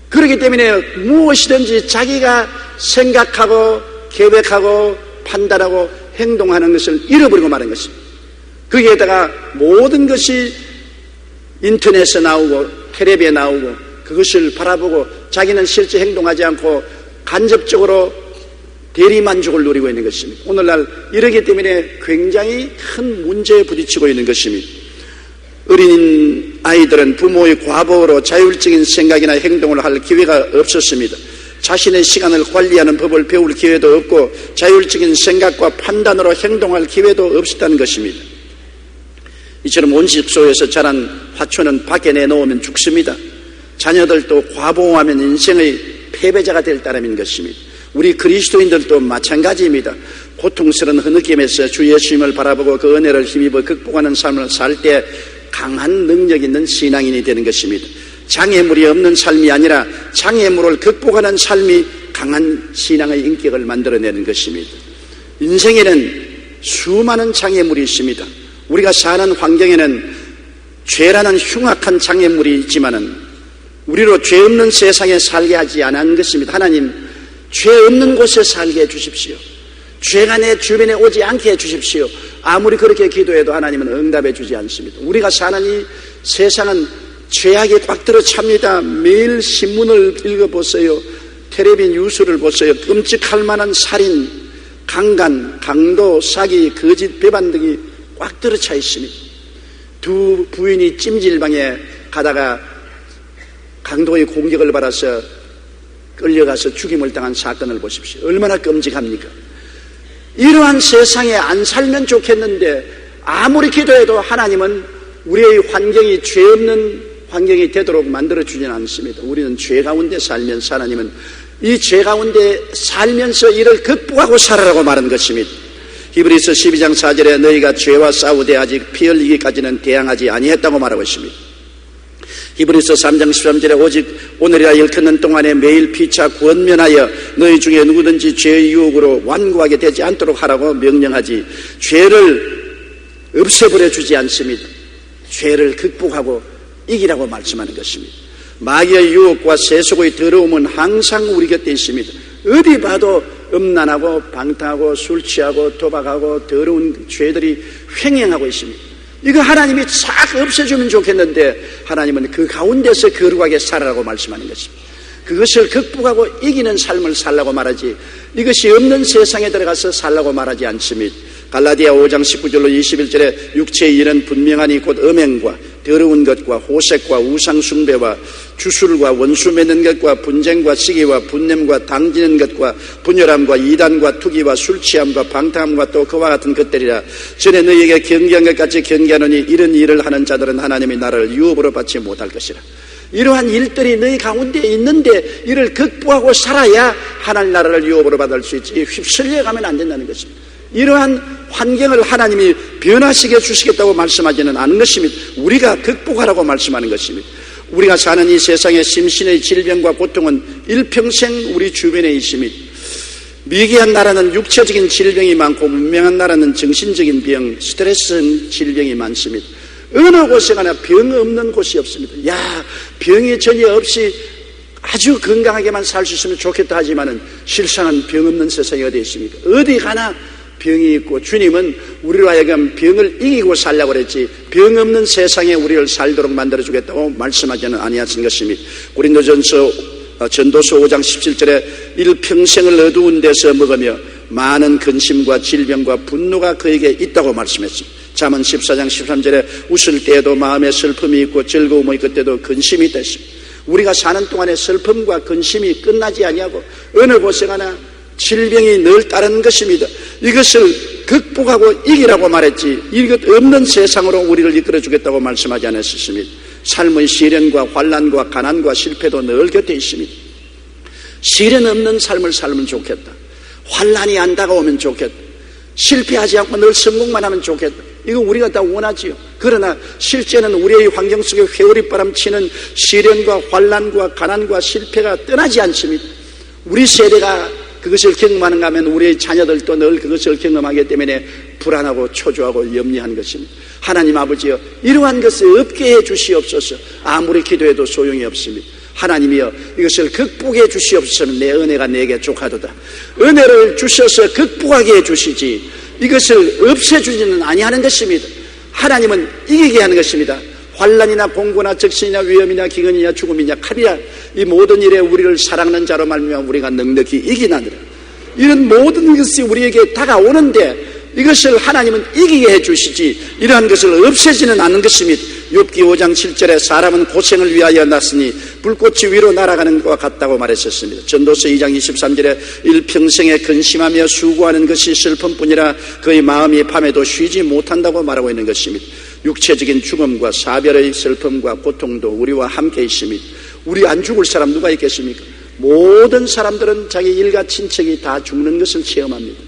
그렇기 때문에 무엇이든지 자기가 생각하고 계획하고 판단하고 행동하는 것을 잃어버리고 마는 것입니다. 거기에다가 모든 것이 인터넷에 나오고 텔레비에 나오고 그것을 바라보고 자기는 실제 행동하지 않고 간접적으로 대리만족을 누리고 있는 것입니다. 오늘날 이러기 때문에 굉장히 큰 문제에 부딪히고 있는 것입니다. 어린 아이들은 부모의 과보로 자율적인 생각이나 행동을 할 기회가 없었습니다. 자신의 시간을 관리하는 법을 배울 기회도 없고 자율적인 생각과 판단으로 행동할 기회도 없었다는 것입니다. 이처럼 온 집소에서 자란 화초는 밖에 내놓으면 죽습니다. 자녀들도 과보하면 인생의 패배자가 될 따름인 것입니다. 우리 그리스도인들도 마찬가지입니다. 고통스러운 흐느낌에서 주 예수님을 바라보고 그 은혜를 힘입어 극복하는 삶을 살 때 강한 능력 있는 신앙인이 되는 것입니다. 장애물이 없는 삶이 아니라 장애물을 극복하는 삶이 강한 신앙의 인격을 만들어내는 것입니다. 인생에는 수많은 장애물이 있습니다. 우리가 사는 환경에는 죄라는 흉악한 장애물이 있지만은 우리로 죄 없는 세상에 살게 하지 않은 것입니다. 하나님, 죄 없는 곳에 살게 해주십시오. 죄가 내 주변에 오지 않게 해주십시오. 아무리 그렇게 기도해도 하나님은 응답해 주지 않습니다. 우리가 사는 이 세상은 죄악이 꽉 들어 찹니다. 매일 신문을 읽어보세요. 텔레비 뉴스를 보세요. 끔찍할 만한 살인, 강간, 강도, 사기, 거짓, 배반 등이 꽉 들어 차 있습니다. 두 부인이 찜질방에 가다가 강도의 공격을 받아서 끌려가서 죽임을 당한 사건을 보십시오. 얼마나 끔찍합니까? 이러한 세상에 안 살면 좋겠는데 아무리 기도해도 하나님은 우리의 환경이 죄 없는 환경이 되도록 만들어주지는 않습니다. 우리는 죄 가운데 살면서 하나님은 이 죄 가운데 살면서 이를 극복하고 살아라고 말한 것입니다. 히브리서 12장 4절에 너희가 죄와 싸우되 아직 피 흘리기까지는 대항하지 아니했다고 말하고 있습니다. 히브리서 3장 13절에 오직 오늘이라 일컫는 동안에 매일 피차 권면하여 너희 중에 누구든지 죄의 유혹으로 완고하게 되지 않도록 하라고 명령하지 죄를 없애버려 주지 않습니다. 죄를 극복하고 이기라고 말씀하는 것입니다. 마귀의 유혹과 세속의 더러움은 항상 우리 곁에 있습니다. 어디 봐도 음란하고 방탕하고 술 취하고 도박하고 더러운 죄들이 횡행하고 있습니다. 이거 하나님이 싹 없애주면 좋겠는데 하나님은 그 가운데서 거룩하게 살아라고 말씀하는 것입니다. 그것을 극복하고 이기는 삶을 살라고 말하지 이것이 없는 세상에 들어가서 살라고 말하지 않습니다. 갈라디아 5장 19절로 21절에 육체의 일은 분명하니 곧 음행과 더러운 것과 호색과 우상숭배와 주술과 원수 맺는 것과 분쟁과 시기와 분냄과 당지는 것과 분열함과 이단과 투기와 술취함과 방탕함과 또 그와 같은 것들이라. 전에 너희에게 경계한 것 같이 경계하노니 이런 일을 하는 자들은 하나님의 나라를 유업으로 받지 못할 것이라. 이러한 일들이 너희 가운데 있는데 이를 극복하고 살아야 하나님 나라를 유업으로 받을 수 있지 휩쓸려 가면 안 된다는 것입니다. 이러한 환경을 하나님이 변화시켜 주시겠다고 말씀하지는 않은 것입니다. 우리가 극복하라고 말씀하는 것입니다. 우리가 사는 이 세상의 심신의 질병과 고통은 일평생 우리 주변에 있습니다. 미개한 나라는 육체적인 질병이 많고 문명한 나라는 정신적인 병, 스트레스 질병이 많습니다. 어느 곳에 가나 병 없는 곳이 없습니다. 병이 전혀 없이 아주 건강하게만 살 수 있으면 좋겠다 하지만은 실상은 병 없는 세상이 어디 있습니까? 어디 가나 병이 있고, 주님은 우리로 하여금 병을 이기고 살려고 그랬지 병 없는 세상에 우리를 살도록 만들어주겠다고 말씀하지는 아니하신 것입니다. 고린도전서 전도서 5장 17절에 일평생을 어두운 데서 먹으며 많은 근심과 질병과 분노가 그에게 있다고 말씀했습니다. 잠언 14장 13절에 웃을 때에도 마음에 슬픔이 있고 즐거움이 있을 때도 근심이 있다 했습니다. 우리가 사는 동안에 슬픔과 근심이 끝나지 아니하고 어느 곳에 가나 질병이 늘 따르는 것입니다. 이것을 극복하고 이기라고 말했지 이것 없는 세상으로 우리를 이끌어 주겠다고 말씀하지 않았습니다. 삶의 시련과 환난과 가난과 실패도 늘 곁에 있습니다. 시련 없는 삶을 살면 좋겠다. 환난이 안 다가오면 좋겠다. 실패하지 않고 늘 성공만 하면 좋겠다. 이거 우리가 다 원하지요. 그러나 실제는 우리의 환경 속에 회오리바람 치는 시련과 환난과 가난과 실패가 떠나지 않습니다. 우리 세대가 그것을 경험하는가 하면 우리의 자녀들도 늘 그것을 경험하기 때문에 불안하고 초조하고 염려한 것입니다. 하나님 아버지여, 이러한 것을 없게 해 주시옵소서. 아무리 기도해도 소용이 없습니다. 하나님이여, 이것을 극복해 주시옵소서. 내 은혜가 내게 족하도다. 은혜를 주셔서 극복하게 해 주시지 이것을 없애주지는 아니하는 것입니다. 하나님은 이기게 하는 것입니다. 환난이나 공고나 적신이나 위험이나 기근이나 죽음이냐 칼이나 이 모든 일에 우리를 사랑하는 자로 말미암아 우리가 넉넉히 이기나니라. 이런 모든 것이 우리에게 다가오는데 이것을 하나님은 이기게 해주시지 이러한 것을 없애지는 않는 것입니다. 욥기 5장 7절에 사람은 고생을 위하여 났으니 불꽃이 위로 날아가는 것과 같다고 말했었습니다. 전도서 2장 23절에 일평생에 근심하며 수고하는 것이 슬픔뿐이라 그의 마음이 밤에도 쉬지 못한다고 말하고 있는 것입니다. 육체적인 죽음과 사별의 슬픔과 고통도 우리와 함께 있습니다. 우리 안 죽을 사람 누가 있겠습니까? 모든 사람들은 자기 일가 친척이 다 죽는 것을 체험합니다.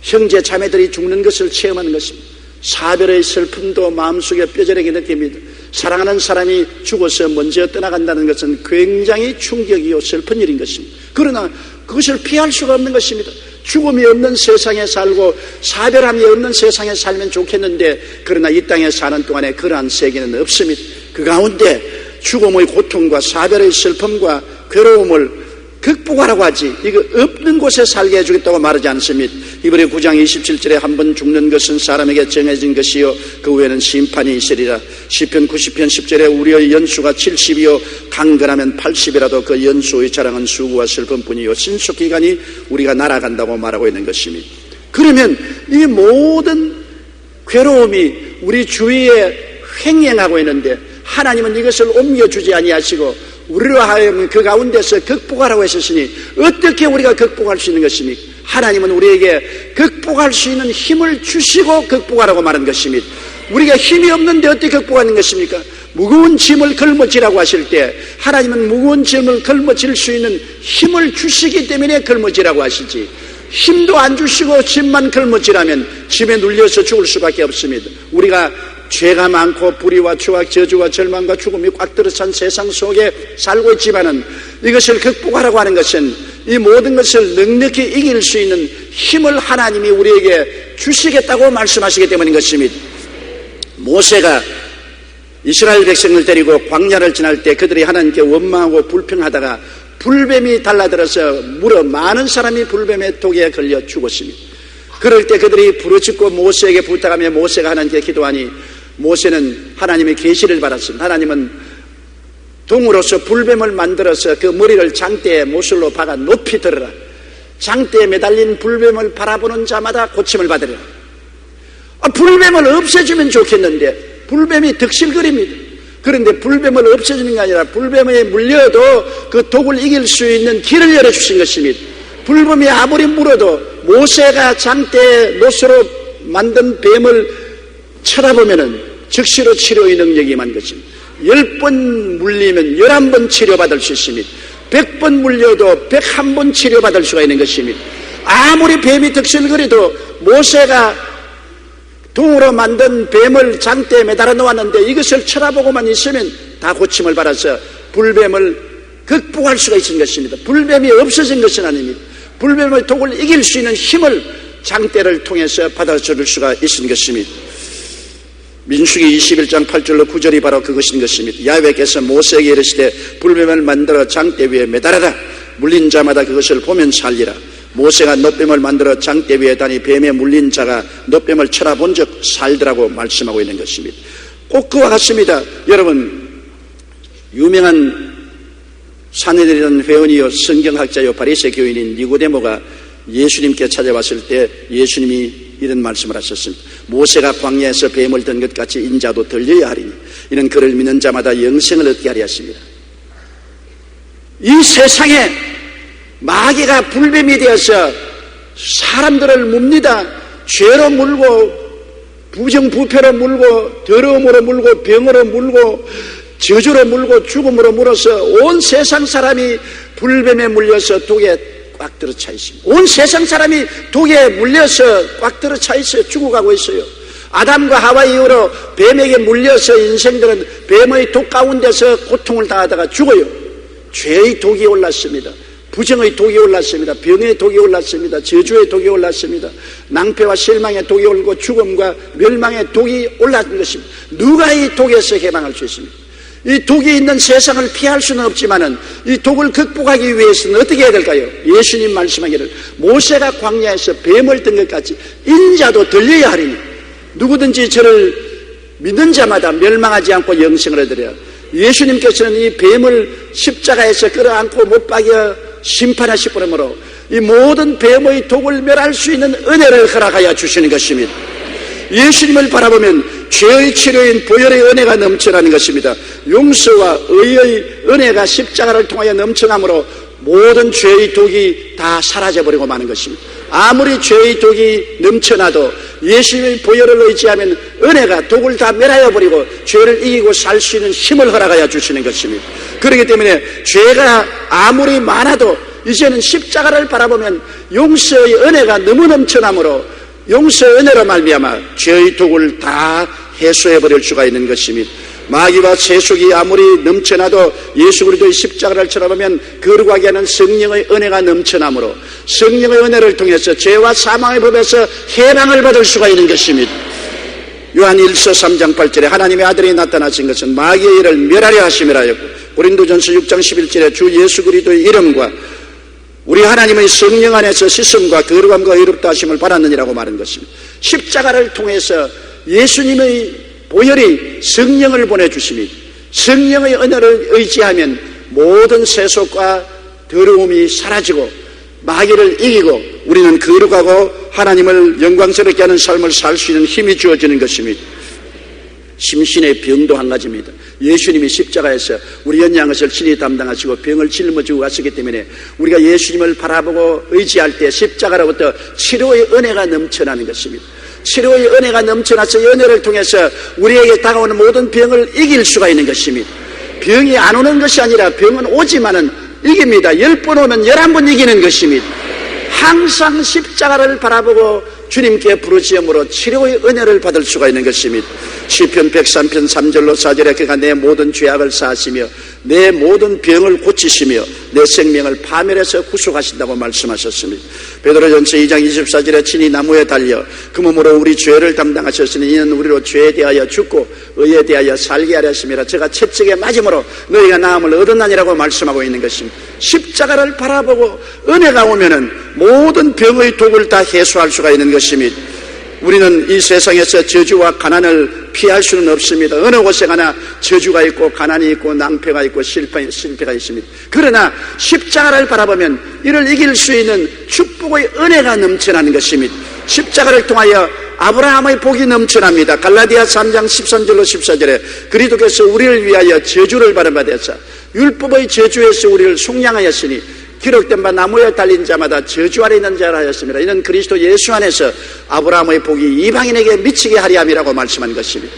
형제 자매들이 죽는 것을 체험하는 것입니다. 사별의 슬픔도 마음속에 뼈저리게 느낍니다. 사랑하는 사람이 죽어서 먼저 떠나간다는 것은 굉장히 충격이요 슬픈 일인 것입니다. 그러나 그것을 피할 수가 없는 것입니다. 죽음이 없는 세상에 살고 사별함이 없는 세상에 살면 좋겠는데 그러나 이 땅에 사는 동안에 그러한 세계는 없습니다. 그 가운데 죽음의 고통과 사별의 슬픔과 괴로움을 극복하라고 하지 이거 없는 곳에 살게 해주겠다고 말하지 않습니다. 이번에 9장 27절에 한 번 죽는 것은 사람에게 정해진 것이요 그 후에는 심판이 있으리라. 시편 90편 10절에 우리의 연수가 70이요 강건하면 80이라도 그 연수의 자랑은 수고와 슬픔뿐이요 신속기간이 우리가 날아간다고 말하고 있는 것입니다. 그러면 이 모든 괴로움이 우리 주위에 횡행하고 있는데 하나님은 이것을 옮겨주지 아니하시고 우리로 하여금 그 가운데서 극복하라고 했었으니 어떻게 우리가 극복할 수 있는 것입니까? 하나님은 우리에게 극복할 수 있는 힘을 주시고 극복하라고 말한 것입니다. 우리가 힘이 없는데 어떻게 극복하는 것입니까? 무거운 짐을 걸머지라고 하실 때 하나님은 무거운 짐을 걸머질 수 있는 힘을 주시기 때문에 걸머지라고 하시지 힘도 안 주시고 짐만 걸머지라면 짐에 눌려서 죽을 수밖에 없습니다. 우리가 죄가 많고 불의와 추악, 저주와 절망과 죽음이 꽉 들어찬 세상 속에 살고 있지만은 이것을 극복하라고 하는 것은 이 모든 것을 넉넉히 이길 수 있는 힘을 하나님이 우리에게 주시겠다고 말씀하시기 때문인 것입니다. 모세가 이스라엘 백성을 데리고 광야를 지날 때 그들이 하나님께 원망하고 불평하다가 불뱀이 달라들어서 물어 많은 사람이 불뱀의 독에 걸려 죽었습니다. 그럴 때 그들이 부르짖고 모세에게 부탁하며 모세가 하나님께 기도하니 모세는 하나님의 계시를 받았습니다. 하나님은 동으로서 불뱀을 만들어서 그 머리를 장대에 모술로 박아 높이 들어라. 장대에 매달린 불뱀을 바라보는 자마다 고침을 받으리라. 불뱀을 없애주면 좋겠는데 불뱀이 득실거립니다. 그런데 불뱀을 없애주는 게 아니라 불뱀에 물려도 그 독을 이길 수 있는 길을 열어주신 것입니다. 불뱀이 아무리 물어도 모세가 장대에 노스로 만든 뱀을 쳐다보면은 즉시로 치료의 능력이 임한 것입니다. 10번 물리면 11번 치료받을 수 있습니다. 100번 물려도 101번 치료받을 수가 있는 것입니다. 아무리 뱀이 득실거려도 모세가 동으로 만든 뱀을 장대에 매달아 놓았는데 이것을 쳐다보고만 있으면 다 고침을 받아서 불뱀을 극복할 수가 있는 것입니다. 불뱀이 없어진 것은 아닙니다. 불뱀의 독을 이길 수 있는 힘을 장대를 통해서 받아줄 수가 있는 것입니다. 민수기 21장 8절로 9절이 바로 그것인 것입니다. 야훼께서 모세에게 이르시되 불뱀을 만들어 장대 위에 매달아라. 물린 자마다 그것을 보면 살리라. 모세가 놋뱀을 만들어 장대 위에 다니 뱀에 물린 자가 놋뱀을 쳐다본 적 살더라고 말씀하고 있는 것입니다. 꼭 그와 같습니다. 여러분, 유명한 산헤드린 회원이요 성경학자요 바리새 교인인 니고데모가 예수님께 찾아왔을 때 예수님이 이런 말씀을 하셨습니다. 모세가 광야에서 뱀을 든 것 같이 인자도 들려야 하리니 이는 그를 믿는 자마다 영생을 얻게 하리 하십니다. 이 세상에 마귀가 불뱀이 되어서 사람들을 묵니다. 죄로 물고 부정부패로 물고 더러움으로 물고 병으로 물고 저주로 물고 죽음으로 물어서 온 세상 사람이 불뱀에 물려서 독에 꽉 들어차 있습니다. 온 세상 사람이 독에 물려서 꽉 들어차 있어요. 죽어가고 있어요. 아담과 하와 이후로 뱀에게 물려서 인생들은 뱀의 독 가운데서 고통을 당하다가 죽어요. 죄의 독이 올랐습니다. 부정의 독이 올랐습니다. 병의 독이 올랐습니다. 저주의 독이 올랐습니다. 낭패와 실망의 독이 올고 죽음과 멸망의 독이 올랐던 것입니다. 누가 이 독에서 해방할 수 있습니까? 이 독이 있는 세상을 피할 수는 없지만은 이 독을 극복하기 위해서는 어떻게 해야 될까요? 예수님 말씀하기를 모세가 광야에서 뱀을 든 것 같이 인자도 들려야 하리니 누구든지 저를 믿는 자마다 멸망하지 않고 영생을 얻으려. 예수님께서는 이 뱀을 십자가에서 끌어안고 못 박여 심판하실 뿐이므로 이 모든 뱀의 독을 멸할 수 있는 은혜를 허락하여 주시는 것입니다. 예수님을 바라보면 죄의 치료인 보혈의 은혜가 넘쳐나는 것입니다. 용서와 의의 은혜가 십자가를 통하여 넘쳐나므로 모든 죄의 독이 다 사라져버리고 마는 것입니다. 아무리 죄의 독이 넘쳐나도 예수님의 보혈을 의지하면 은혜가 독을 다 멸하여 버리고 죄를 이기고 살 수 있는 힘을 허락하여 주시는 것입니다. 그렇기 때문에 죄가 아무리 많아도 이제는 십자가를 바라보면 용서의 은혜가 너무 넘쳐나므로 용서의 은혜로 말미암아 죄의 독을 다 해소해 버릴 수가 있는 것입니다. 마귀와 세속이 아무리 넘쳐나도 예수 그리스도의 십자가를 쳐다보면 거룩하게 하는 성령의 은혜가 넘쳐나므로 성령의 은혜를 통해서 죄와 사망의 법에서 해방을 받을 수가 있는 것입니다. 요한 1서 3장 8절에 하나님의 아들이 나타나신 것은 마귀의 일을 멸하려 하심이라 하였고 고린도전서 6장 11절에 주 예수 그리스도의 이름과 우리 하나님의 성령 안에서 씻음과 거룩함과 의롭다 하심을 받았느니라고 말한 것입니다. 십자가를 통해서 예수님의 보혈이 성령을 보내주십니다. 성령의 은혜를 의지하면 모든 세속과 더러움이 사라지고 마귀를 이기고 우리는 거룩하고 하나님을 영광스럽게 하는 삶을 살 수 있는 힘이 주어지는 것입니다. 심신의 병도 한 가지입니다. 예수님이 십자가에서 우리 연약한 것을 친히 담당하시고 병을 짊어지고 갔었기 때문에 우리가 예수님을 바라보고 의지할 때 십자가로부터 치료의 은혜가 넘쳐나는 것입니다. 치료의 은혜가 넘쳐나서 이 은혜를 통해서 우리에게 다가오는 모든 병을 이길 수가 있는 것입니다. 병이 안 오는 것이 아니라 병은 오지만은 이깁니다. 10번 오면 11번 이기는 것입니다. 항상 십자가를 바라보고 주님께 부르짖음으로 치료의 은혜를 받을 수가 있는 것입니다. 시편 103편 3절로 4절에 그가 내 모든 죄악을 사하시며 내 모든 병을 고치시며 내 생명을 파멸해서 구속하신다고 말씀하셨습니다. 베드로전서 2장 24절에 친히 나무에 달려 그 몸으로 우리 죄를 담당하셨으니 이는 우리로 죄에 대하여 죽고 의에 대하여 살게 하려 하심이라. 제가 채찍에 맞음으로 너희가 나음을 얻었나니라고 말씀하고 있는 것입니다. 십자가를 바라보고 은혜가 오면은 모든 병의 독을 다 해소할 수가 있는 것입니다. 우리는 이 세상에서 저주와 가난을 피할 수는 없습니다. 어느 곳에 가나 저주가 있고 가난이 있고 낭패가 있고 실패가 있습니다. 그러나 십자가를 바라보면 이를 이길 수 있는 축복의 은혜가 넘쳐나는 것입니다. 십자가를 통하여 아브라함의 복이 넘쳐납니다. 갈라디아 3장 13절로 14절에 그리스도께서 우리를 위하여 저주를 받으사 율법의 저주에서 우리를 속량하였으니 기록된 바 나무에 달린 자마다 저주 아래 있는 자라 하였습니다. 이는 그리스도 예수 안에서 아브라함의 복이 이방인에게 미치게 하리 함이라고 말씀한 것입니다.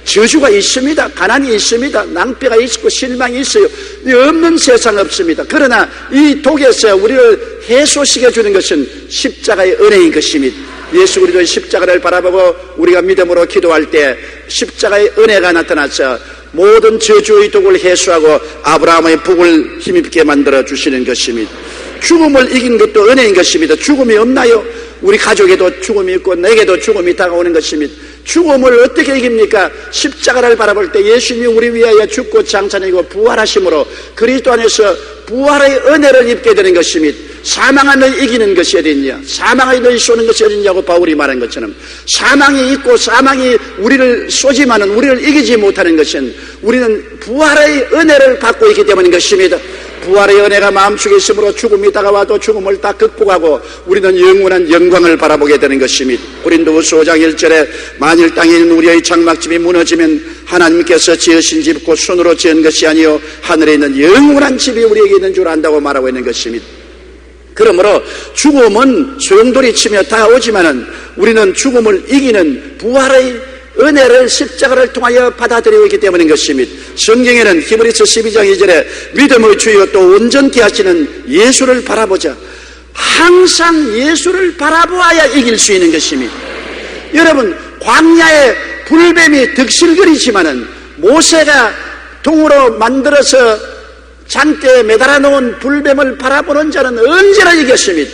저주가 있습니다. 가난이 있습니다. 낭패가 있고 실망이 있어요. 없는 세상 없습니다. 그러나 이 독에서 우리를 해소시켜 주는 것은 십자가의 은혜인 것입니다. 예수 그리스도의 십자가를 바라보고 우리가 믿음으로 기도할 때 십자가의 은혜가 나타나서 모든 저주의 독을 해소하고 아브라함의 복을 힘있게 만들어 주시는 것입니다. 죽음을 이긴 것도 은혜인 것입니다. 죽음이 없나요? 우리 가족에도 죽음이 있고 내게도 죽음이 다가오는 것입니다. 죽음을 어떻게 이깁니까? 십자가를 바라볼 때 예수님이 우리 위하여 죽고 장사되고 부활하심으로 그리스도 안에서 부활의 은혜를 입게 되는 것입니다. 사망을 너희 이기는 것이 어딨냐? 사망을 너희 쏘는 것이 어딨냐고 바울이 말한 것처럼 사망이 있고 사망이 우리를 쏘지만은 우리를 이기지 못하는 것은 우리는 부활의 은혜를 받고 있기 때문인 것입니다. 부활의 은혜가 마음속에 있으므로 죽음이 다가와도 죽음을 다 극복하고 우리는 영원한 영광을 바라보게 되는 것입니다. 고린도후서 5장 1절에 만일 땅에 있는 우리의 장막집이 무너지면 하나님께서 지으신 집 곧 손으로 지은 것이 아니요 하늘에 있는 영원한 집이 우리에게 있는 줄 안다고 말하고 있는 것입니다. 그러므로 죽음은 소용돌이치며 다가오지만은 우리는 죽음을 이기는 부활의 은혜를 십자가를 통하여 받아들이고 있기 때문인 것입니다. 성경에는 히브리서 12장 2절에 믿음의 주요 또 온전케 하시는 예수를 바라보자. 항상 예수를 바라보아야 이길 수 있는 것입니다. 여러분, 광야에 불뱀이 득실거리지만은 모세가 동으로 만들어서 장대에 매달아 놓은 불뱀을 바라보는 자는 언제나 이겼습니다.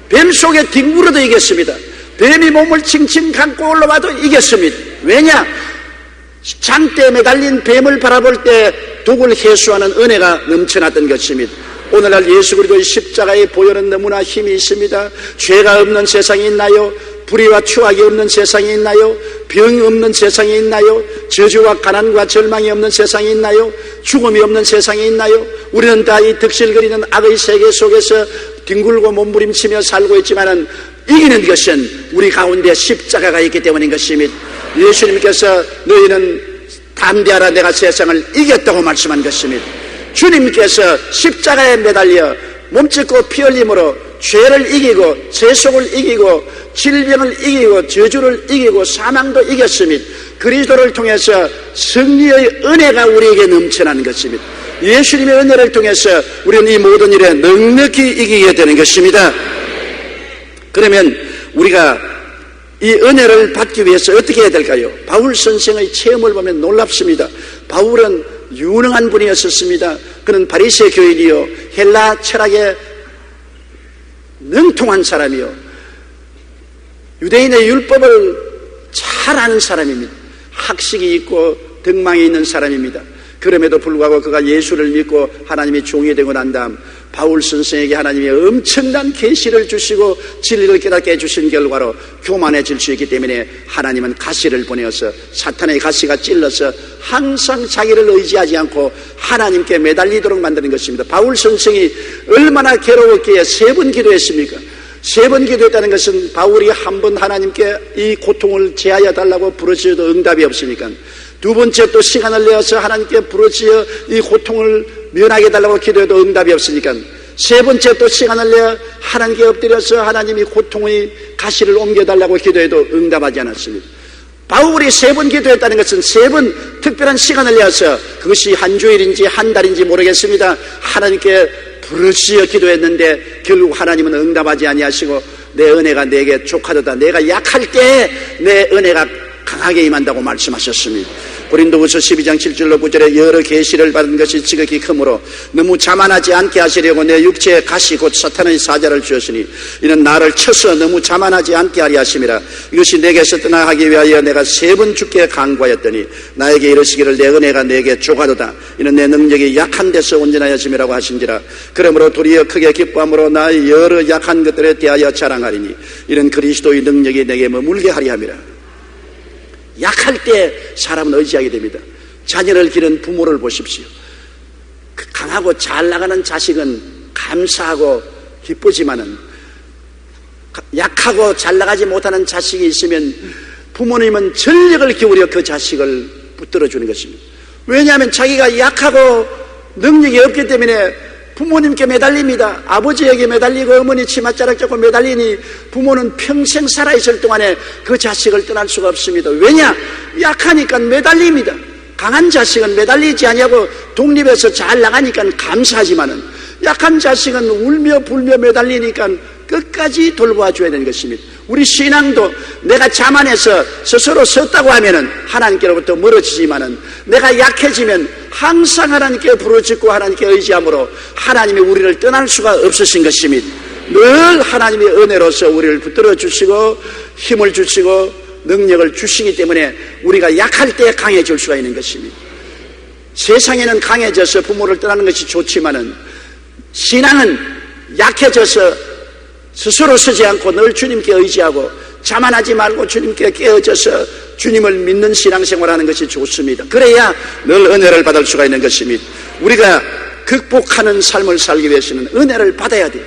뱀 속에 뒹굴어도 이겼습니다. 뱀이 몸을 칭칭 감고 올라와도 이겼습니다. 왜냐? 장대에 매달린 뱀을 바라볼 때 독을 해소하는 은혜가 넘쳐났던 것입니다. 오늘날 예수 그리스도의 십자가의 보혈은 너무나 힘이 있습니다. 죄가 없는 세상이 있나요? 불의와 추악이 없는 세상이 있나요? 병이 없는 세상이 있나요? 저주와 가난과 절망이 없는 세상이 있나요? 죽음이 없는 세상이 있나요? 우리는 다 이 득실거리는 악의 세계 속에서 뒹굴고 몸부림치며 살고 있지만은 이기는 것은 우리 가운데 십자가가 있기 때문인 것입니다. 예수님께서 너희는 담대하라 내가 세상을 이겼다고 말씀한 것입니다. 주님께서 십자가에 매달려 몸짓고 피 흘림으로 죄를 이기고 세속을 이기고 질병을 이기고 저주를 이기고 사망도 이겼습니다. 그리스도를 통해서 승리의 은혜가 우리에게 넘쳐나는 것입니다. 예수님의 은혜를 통해서 우리는 이 모든 일에 넉넉히 이기게 되는 것입니다. 그러면 우리가 이 은혜를 받기 위해서 어떻게 해야 될까요? 바울 선생의 체험을 보면 놀랍습니다. 바울은 유능한 분이었습니다. 그는 바리새 교인이요 헬라 철학에 능통한 사람이요 유대인의 율법을 잘 아는 사람입니다. 학식이 있고 덕망이 있는 사람입니다. 그럼에도 불구하고 그가 예수를 믿고 하나님의 종이 되고 난 다음 바울 선생에게 하나님이 엄청난 계시를 주시고 진리를 깨닫게 해주신 결과로 교만해질 수 있기 때문에 하나님은 가시를 보내어서 사탄의 가시가 찔러서 항상 자기를 의지하지 않고 하나님께 매달리도록 만드는 것입니다. 바울 선생이 얼마나 괴로웠기에 3번 기도했습니까? 3번 기도했다는 것은 바울이 한 번 하나님께 이 고통을 제하여 달라고 부르짖어도 응답이 없으니까 두 번째 또 시간을 내어서 하나님께 부르짖어 이 고통을 면하게 해달라고 기도해도 응답이 없으니까 세 번째 또 시간을 내어 하나님께 엎드려서 하나님이 고통의 가시를 옮겨달라고 기도해도 응답하지 않았습니다. 바울이 3번 기도했다는 것은 3번 특별한 시간을 내어서 그것이 한 주일인지 한 달인지 모르겠습니다. 하나님께 부르짖어 기도했는데 결국 하나님은 응답하지 아니하시고 내 은혜가 내게 족하도다. 내가 약할 때 내 은혜가 강하게 임한다고 말씀하셨습니다. 고린도후서 12장 7절로 9절에 여러 계시를 받은 것이 지극히 크므로 너무 자만하지 않게 하시려고 내 육체에 가시 곧 사탄의 사자를 주었으니 이는 나를 쳐서 너무 자만하지 않게 하리 하심이라. 이것이 내게서 떠나가기 위하여 내가 3번 주께 간구하였더니 나에게 이르시기를 내 은혜가 내게 족하도다. 이는 내 능력이 약한 데서 온전하였음이라고 하신지라. 그러므로 도리어 크게 기뻐함으로 나의 여러 약한 것들에 대하여 자랑하리니 이는 그리스도의 능력이 내게 머물게 하리 함이라. 약할 때 사람은 의지하게 됩니다. 자녀를 기른 부모를 보십시오. 강하고 잘 나가는 자식은 감사하고 기쁘지만은 약하고 잘 나가지 못하는 자식이 있으면 부모님은 전력을 기울여 그 자식을 붙들어 주는 것입니다. 왜냐하면 자기가 약하고 능력이 없기 때문에 부모님께 매달립니다. 아버지에게 매달리고 어머니 치맛자락 잡고 매달리니 부모는 평생 살아있을 동안에 그 자식을 떠날 수가 없습니다. 왜냐? 약하니까 매달립니다. 강한 자식은 매달리지 아니하고 독립해서 잘 나가니까 감사하지만은 약한 자식은 울며 불며 매달리니까 끝까지 돌보아 줘야 되는 것입니다. 우리 신앙도 내가 자만해서 스스로 섰다고 하면은 하나님께로부터 멀어지지만은 내가 약해지면 항상 하나님께 부르짖고 하나님께 의지함으로 하나님이 우리를 떠날 수가 없으신 것입니다. 늘 하나님의 은혜로서 우리를 붙들어 주시고 힘을 주시고 능력을 주시기 때문에 우리가 약할 때 강해질 수가 있는 것입니다. 세상에는 강해져서 부모를 떠나는 것이 좋지만은 신앙은 약해져서 스스로 서지 않고 늘 주님께 의지하고 자만하지 말고 주님께 깨어져서 주님을 믿는 신앙생활하는 것이 좋습니다. 그래야 늘 은혜를 받을 수가 있는 것입니다. 우리가 극복하는 삶을 살기 위해서는 은혜를 받아야 돼요.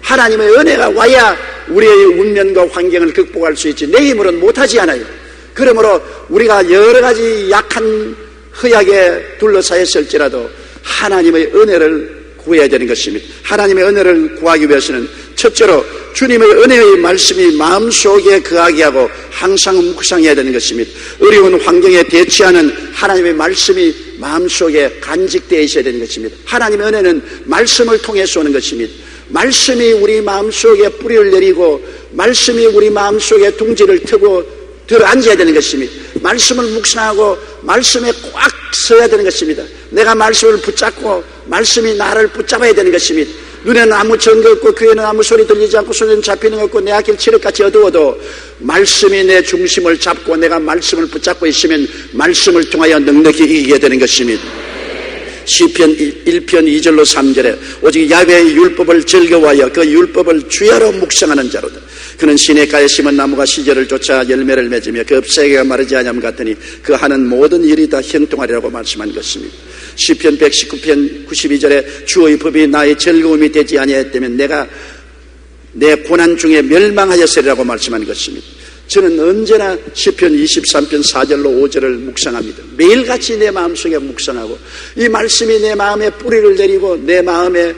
하나님의 은혜가 와야 우리의 운명과 환경을 극복할 수 있지 내 힘으로는 못하지 않아요. 그러므로 우리가 여러 가지 약한 허약에 둘러싸였을지라도 하나님의 은혜를 구해야 되는 것입니다. 하나님의 은혜를 구하기 위해서는 첫째로 주님의 은혜의 말씀이 마음속에 거하게 하고 항상 묵상해야 되는 것입니다. 어려운 환경에 대처하는 하나님의 말씀이 마음속에 간직되어 있어야 되는 것입니다. 하나님의 은혜는 말씀을 통해서 오는 것입니다. 말씀이 우리 마음속에 뿌리를 내리고 말씀이 우리 마음속에 둥지를 트고 들어앉아야 되는 것입니다. 말씀을 묵상하고 말씀에 꽉 서야 되는 것입니다. 내가 말씀을 붙잡고 말씀이 나를 붙잡아야 되는 것입니다. 눈에는 아무 증거 없고 귀에는 아무 소리 들리지 않고 손에는 잡히는 것 없고 내 앞길 칠흑같이 어두워도 말씀이 내 중심을 잡고 내가 말씀을 붙잡고 있으면 말씀을 통하여 넉넉히 이기게 되는 것입니다. 시편 1편 2절로 3절에 오직 야훼의 율법을 즐거워하여 그 율법을 주야로 묵상하는 자로다. 그는 시냇가에 심은 나무가 시절을 쫓아 열매를 맺으며 그 잎사귀가 마르지 아니함 같으니 그 하는 모든 일이 다 형통하리라고 말씀한 것입니다. 시편 119편 92절에 주의 법이 나의 즐거움이 되지 아니하였다면 내가 내 고난 중에 멸망하였으리라고 말씀한 것입니다. 저는 언제나 시편 23편 4절로 5절을 묵상합니다. 매일같이 내 마음속에 묵상하고 이 말씀이 내 마음에 뿌리를 내리고 내 마음에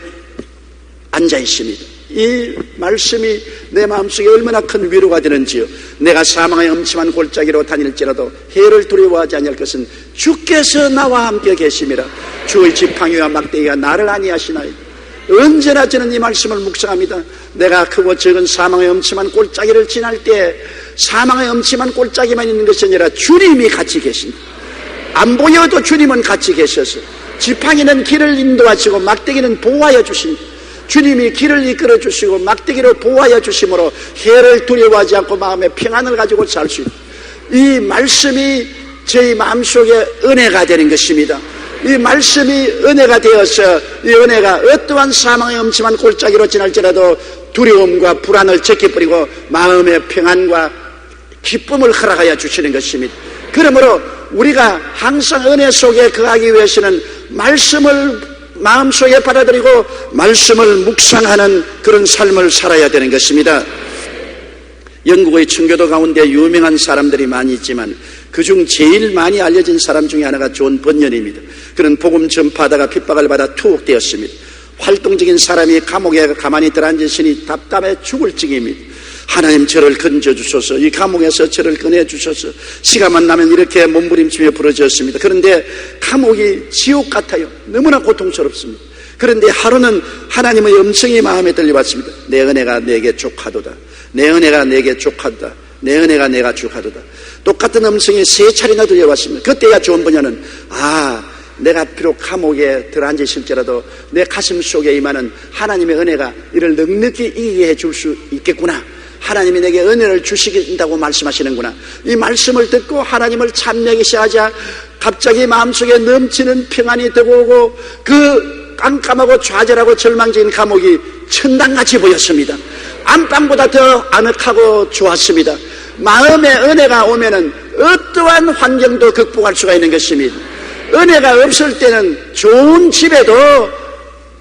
앉아 있습니다. 이 말씀이 내 마음속에 얼마나 큰 위로가 되는지요. 내가 사망의 엄침한 골짜기로 다닐지라도 해를 두려워하지 아니할 것은 주께서 나와 함께 계심이라. 주의 지팡이와 막대기가 나를 안위하시나이다. 언제나 저는 이 말씀을 묵상합니다. 내가 크고 적은 사망의 엄침한 골짜기를 지날 때 사망의 엄침한 골짜기만 있는 것이 아니라 주님이 같이 계신다. 안 보여도 주님은 같이 계셔서 지팡이는 길을 인도하시고 막대기는 보호하여 주신다. 주님이 길을 이끌어 주시고 막대기를 보호하여 주심으로 해를 두려워하지 않고 마음에 평안을 가지고 살 수 있다. 이 말씀이 저희 마음속에 은혜가 되는 것입니다. 이 말씀이 은혜가 되어서 이 은혜가 어떠한 사망의 엄침한 골짜기로 지날지라도 두려움과 불안을 제껴버리고 마음의 평안과 기쁨을 허락하여 주시는 것입니다. 그러므로 우리가 항상 은혜 속에 거하기 위해서는 말씀을 마음속에 받아들이고 말씀을 묵상하는 그런 삶을 살아야 되는 것입니다. 영국의 청교도 가운데 유명한 사람들이 많이 있지만 그중 제일 많이 알려진 사람 중에 하나가 존 번연입니다. 그는 복음 전파하다가 핍박을 받아 투옥되었습니다. 활동적인 사람이 감옥에 가만히 들어앉으시니 답답해 죽을 지경입니다. 하나님 저를 건져주소서, 이 감옥에서 저를 꺼내주소서. 시간만 나면 이렇게 몸부림치며 부르짖었습니다. 그런데 감옥이 지옥 같아요. 너무나 고통스럽습니다. 그런데 하루는 하나님의 음성이 마음에 들려왔습니다. 내 은혜가 내게 족하도다. 내 은혜가 내게 족하도다. 내 은혜가 내가 족하도다. 똑같은 음성이 3차례나 들려왔습니다. 그때야 존 번연은 내가 비록 감옥에 들어앉아 있을지라도 내 가슴 속에 임하는 하나님의 은혜가 이를 넉넉히 이기게 해줄 수 있겠구나. 하나님이 내게 은혜를 주시긴다고 말씀하시는구나. 이 말씀을 듣고 하나님을 찬미하기 시작하자 갑자기 마음속에 넘치는 평안이 되고 그 깜깜하고 좌절하고 절망적인 감옥이 천당같이 보였습니다. 안방보다 더 아늑하고 좋았습니다. 마음에 은혜가 오면은 어떠한 환경도 극복할 수가 있는 것입니다. 은혜가 없을 때는 좋은 집에도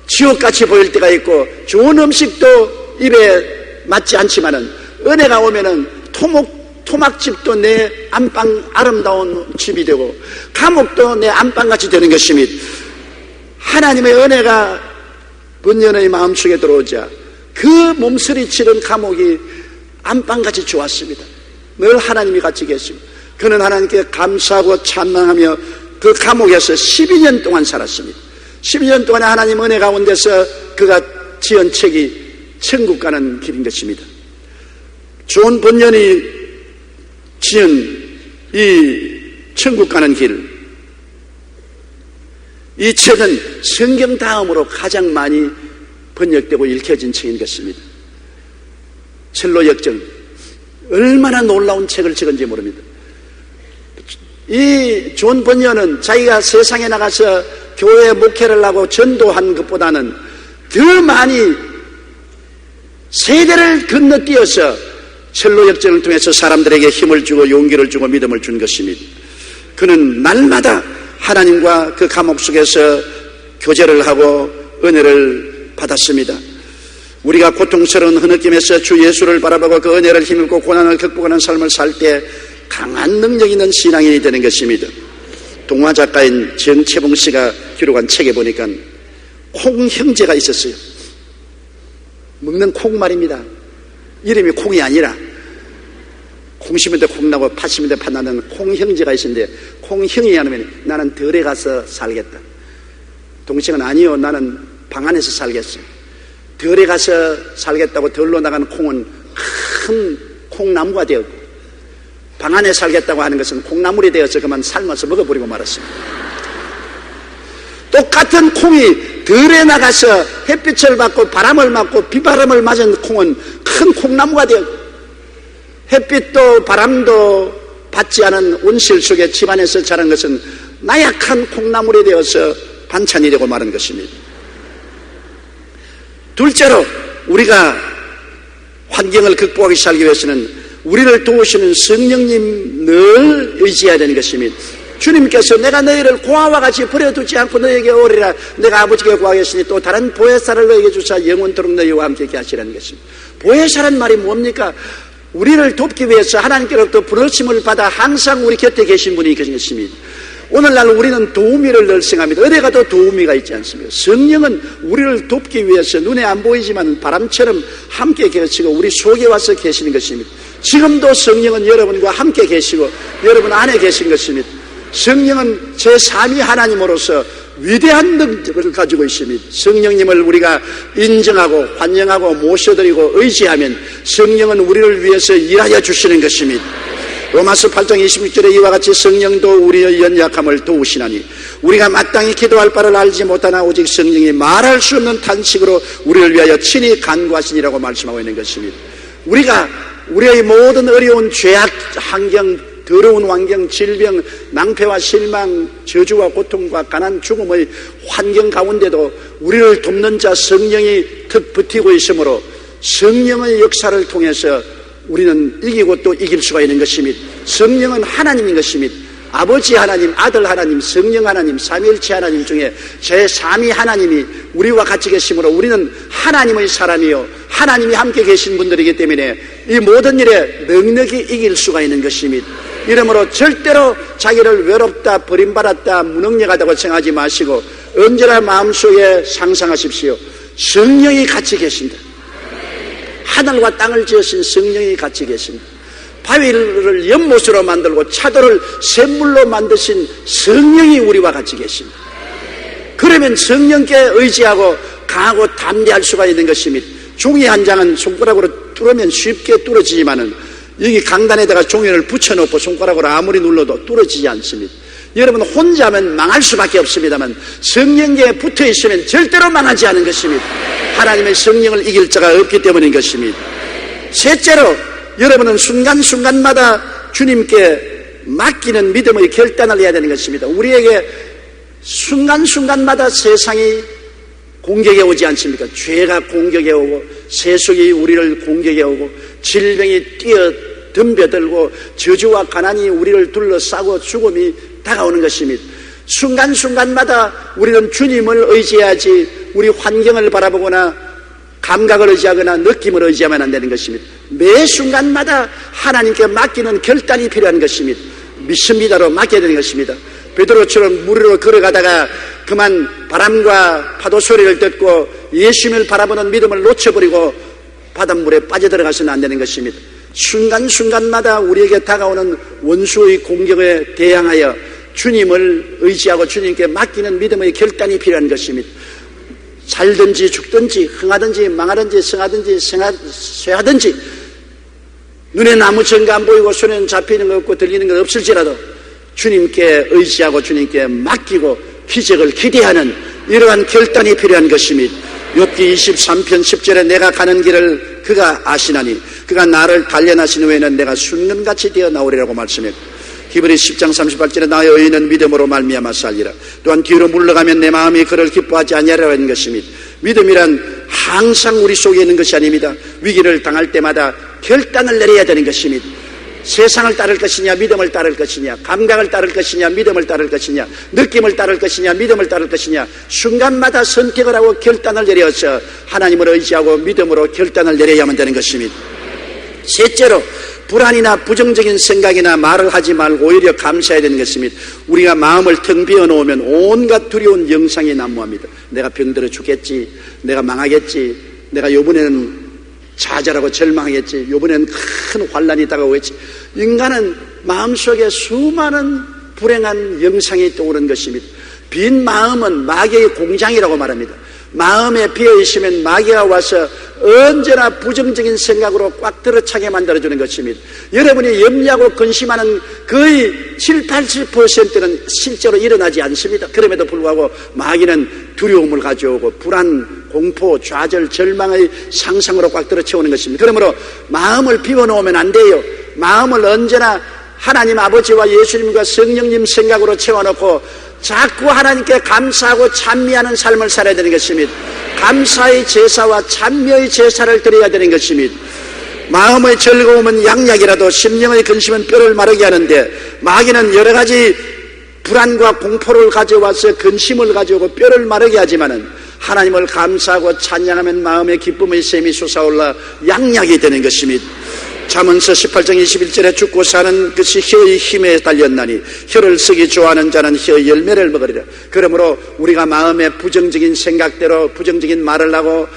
지옥같이 보일 때가 있고 좋은 음식도 입에 맞지 않지만은 은혜가 오면은 토막집도 내 안방 아름다운 집이 되고 감옥도 내 안방같이 되는 것입니다. 하나님의 은혜가 번연의 마음속에 들어오자 그 몸서리치는 감옥이 안방같이 좋았습니다. 늘 하나님이 같이 계시고 그는 하나님께 감사하고 찬양하며 그 감옥에서 12년 동안 살았습니다. 12년 동안에 하나님 은혜 가운데서 그가 지은 책이 천국 가는 길인 것입니다. 존 번연이 지은 이 천국 가는 길, 이 책은 성경 다음으로 가장 많이 번역되고 읽혀진 책인 것입니다. 첼로 역정, 얼마나 놀라운 책을 적은지 모릅니다. 이 존 번연은 자기가 세상에 나가서 교회 목회를 하고 전도한 것보다는 더 많이 세대를 건너뛰어서 첼로 역정을 통해서 사람들에게 힘을 주고 용기를 주고 믿음을 준 것입니다. 그는 날마다 하나님과 그 감옥 속에서 교제를 하고 은혜를 받았습니다. 우리가 고통스러운 흐느낌에서 주 예수를 바라보고 그 은혜를 힘입고 고난을 극복하는 삶을 살 때 강한 능력 있는 신앙인이 되는 것입니다. 동화 작가인 정채봉 씨가 기록한 책에 보니까 콩 형제가 있었어요. 먹는 콩 말입니다. 이름이 콩이 아니라 콩 심을 때 콩 나고 팥 심을 때 팥 나는 콩 형제가 있었는데 콩 형이 하면 나는 들에 가서 살겠다. 동생은 아니요, 나는 방 안에서 살겠어. 들에 가서 살겠다고 들로 나간 콩은 큰 콩나무가 되었고 방 안에 살겠다고 하는 것은 콩나물이 되어서 그만 삶아서 먹어버리고 말았습니다. 똑같은 콩이 들에 나가서 햇빛을 받고 바람을 맞고 비바람을 맞은 콩은 큰 콩나무가 되었고 햇빛도 바람도 받지 않은 온실 속에 집안에서 자란 것은 나약한 콩나물이 되어서 반찬이 되고 마는 것입니다. 둘째로 우리가 환경을 극복하기 살기 위해서는 우리를 도우시는 성령님 늘 의지해야 되는 것입니다. 주님께서 내가 너희를 고아와 같이 버려두지 않고 너희에게 오리라. 내가 아버지께 구하겠으니 또 다른 보혜사를 너희에게 주사 영원토록 너희와 함께 있게 하시라는 것입니다. 보혜사란 말이 뭡니까? 우리를 돕기 위해서 하나님께로부터 부르심을 받아 항상 우리 곁에 계신 분이 계신 것입니다. 오늘날 우리는 도우미를 늘 생각합니다. 어디 가도 도우미가 있지 않습니까? 성령은 우리를 돕기 위해서 눈에 안 보이지만 바람처럼 함께 계시고 우리 속에 와서 계시는 것입니다. 지금도 성령은 여러분과 함께 계시고 여러분 안에 계신 것입니다. 성령은 제3위 하나님으로서 위대한 능력을 가지고 있습니다. 성령님을 우리가 인정하고 환영하고 모셔드리고 의지하면 성령은 우리를 위해서 일하여 주시는 것입니다. 로마서 8장 26절에 이와 같이 성령도 우리의 연약함을 도우시나니 우리가 마땅히 기도할 바를 알지 못하나 오직 성령이 말할 수 없는 탄식으로 우리를 위하여 친히 간구하시니라고 말씀하고 있는 것입니다. 우리가 우리의 모든 어려운 죄악 환경, 더러운 환경, 질병, 낭패와 실망, 저주와 고통과 가난, 죽음의 환경 가운데도 우리를 돕는 자 성령이 턱 버티고 있으므로 성령의 역사를 통해서 우리는 이기고 또 이길 수가 있는 것입니다. 성령은 하나님인 것입니다. 아버지 하나님, 아들 하나님, 성령 하나님, 삼위일체 하나님 중에 제3위 하나님이 우리와 같이 계시므로 우리는 하나님의 사람이요 하나님이 함께 계신 분들이기 때문에 이 모든 일에 넉넉히 이길 수가 있는 것입니다. 이러므로 절대로 자기를 외롭다, 버림받았다, 무능력하다고 생각하지 마시고 언제나 마음속에 상상하십시오. 성령이 같이 계신다. 하늘과 땅을 지으신 성령이 같이 계십니다. 바위를 연못으로 만들고 차도를 샘물로 만드신 성령이 우리와 같이 계십니다. 그러면 성령께 의지하고 강하고 담대할 수가 있는 것입니다. 종이 한 장은 손가락으로 뚫으면 쉽게 뚫어지지만은 여기 강단에다가 종이를 붙여놓고 손가락으로 아무리 눌러도 뚫어지지 않습니다. 여러분 혼자 하면 망할 수밖에 없습니다만 성령께 붙어 있으면 절대로 망하지 않은 것입니다. 하나님의 성령을 이길 자가 없기 때문인 것입니다. 셋째로 여러분은 순간순간마다 주님께 맡기는 믿음의 결단을 해야 되는 것입니다. 우리에게 순간순간마다 세상이 공격해 오지 않습니까? 죄가 공격해 오고 세속이 우리를 공격해 오고 질병이 덤벼들고 저주와 가난이 우리를 둘러싸고 죽음이 다가오는 것입니다. 순간순간마다 우리는 주님을 의지해야지 우리 환경을 바라보거나 감각을 의지하거나 느낌을 의지하면 안 되는 것입니다. 매 순간마다 하나님께 맡기는 결단이 필요한 것입니다. 믿습니다로 맡겨야 되는 것입니다. 베드로처럼 물 위로 걸어가다가 그만 바람과 파도 소리를 듣고 예수님을 바라보는 믿음을 놓쳐버리고 바닷물에 빠져들어가서는 안 되는 것입니다. 순간순간마다 우리에게 다가오는 원수의 공격에 대항하여 주님을 의지하고 주님께 맡기는 믿음의 결단이 필요한 것입니다. 살든지 죽든지 흥하든지 망하든지 성하든지 쇠하든지 눈에는 아무 증거 안 보이고 손에는 잡히는 것 없고 들리는 것 없을지라도 주님께 의지하고 주님께 맡기고 기적을 기대하는 이러한 결단이 필요한 것입니다. 욥기 23편 10절에 내가 가는 길을 그가 아시나니 그가 나를 단련하신 후에는 내가 순금같이 되어 나오리라고 말씀했고, 히브리 10장 38절에 나의 의인은 믿음으로 말미암아 살리라. 또한 뒤로 물러가면 내 마음이 그를 기뻐하지 아니하리라 하는 것입니다. 믿음이란 항상 우리 속에 있는 것이 아닙니다. 위기를 당할 때마다 결단을 내려야 되는 것입니다. 세상을 따를 것이냐 믿음을 따를 것이냐, 감각을 따를 것이냐 믿음을 따를 것이냐, 느낌을 따를 것이냐 믿음을 따를 것이냐, 순간마다 선택을 하고 결단을 내려서 하나님을 의지하고 믿음으로 결단을 내려야만 되는 것입니다. 셋째로, 불안이나 부정적인 생각이나 말을 하지 말고 오히려 감사해야 되는 것입니다. 우리가 마음을 텅 비워놓으면 온갖 두려운 영상이 난무합니다. 내가 병들어 죽겠지, 내가 망하겠지, 내가 요번에는 좌절하고 절망하겠지, 요번에는 큰 환란이 다가오겠지. 인간은 마음속에 수많은 불행한 영상이 떠오르는 것입니다. 빈 마음은 마귀의 공장이라고 말합니다. 마음에 비어있으면 마귀가 와서 언제나 부정적인 생각으로 꽉 들어차게 만들어주는 것입니다. 여러분이 염려하고 근심하는 거의 70-80%는 실제로 일어나지 않습니다. 그럼에도 불구하고 마귀는 두려움을 가져오고 불안, 공포, 좌절, 절망의 상상으로 꽉 들어채우는 것입니다. 그러므로 마음을 비워놓으면 안 돼요. 마음을 언제나 하나님 아버지와 예수님과 성령님 생각으로 채워놓고 자꾸 하나님께 감사하고 찬미하는 삶을 살아야 되는 것입니다. 감사의 제사와 찬미의 제사를 드려야 되는 것입니다. 마음의 즐거움은 양약이라도 심령의 근심은 뼈를 마르게 하는데, 마귀는 여러 가지 불안과 공포를 가져와서 근심을 가져오고 뼈를 마르게 하지만은 하나님을 감사하고 찬양하면 마음의 기쁨의 샘이 솟아올라 양약이 되는 것입니다. 잠언서 18장 21절에 죽고 사는 것이 혀의 힘에 달렸나니 혀를 쓰기 좋아하는 자는 혀의 열매를 먹으리라. 그러므로 우리가 마음에 부정적인 생각대로 부정적인 말을 하고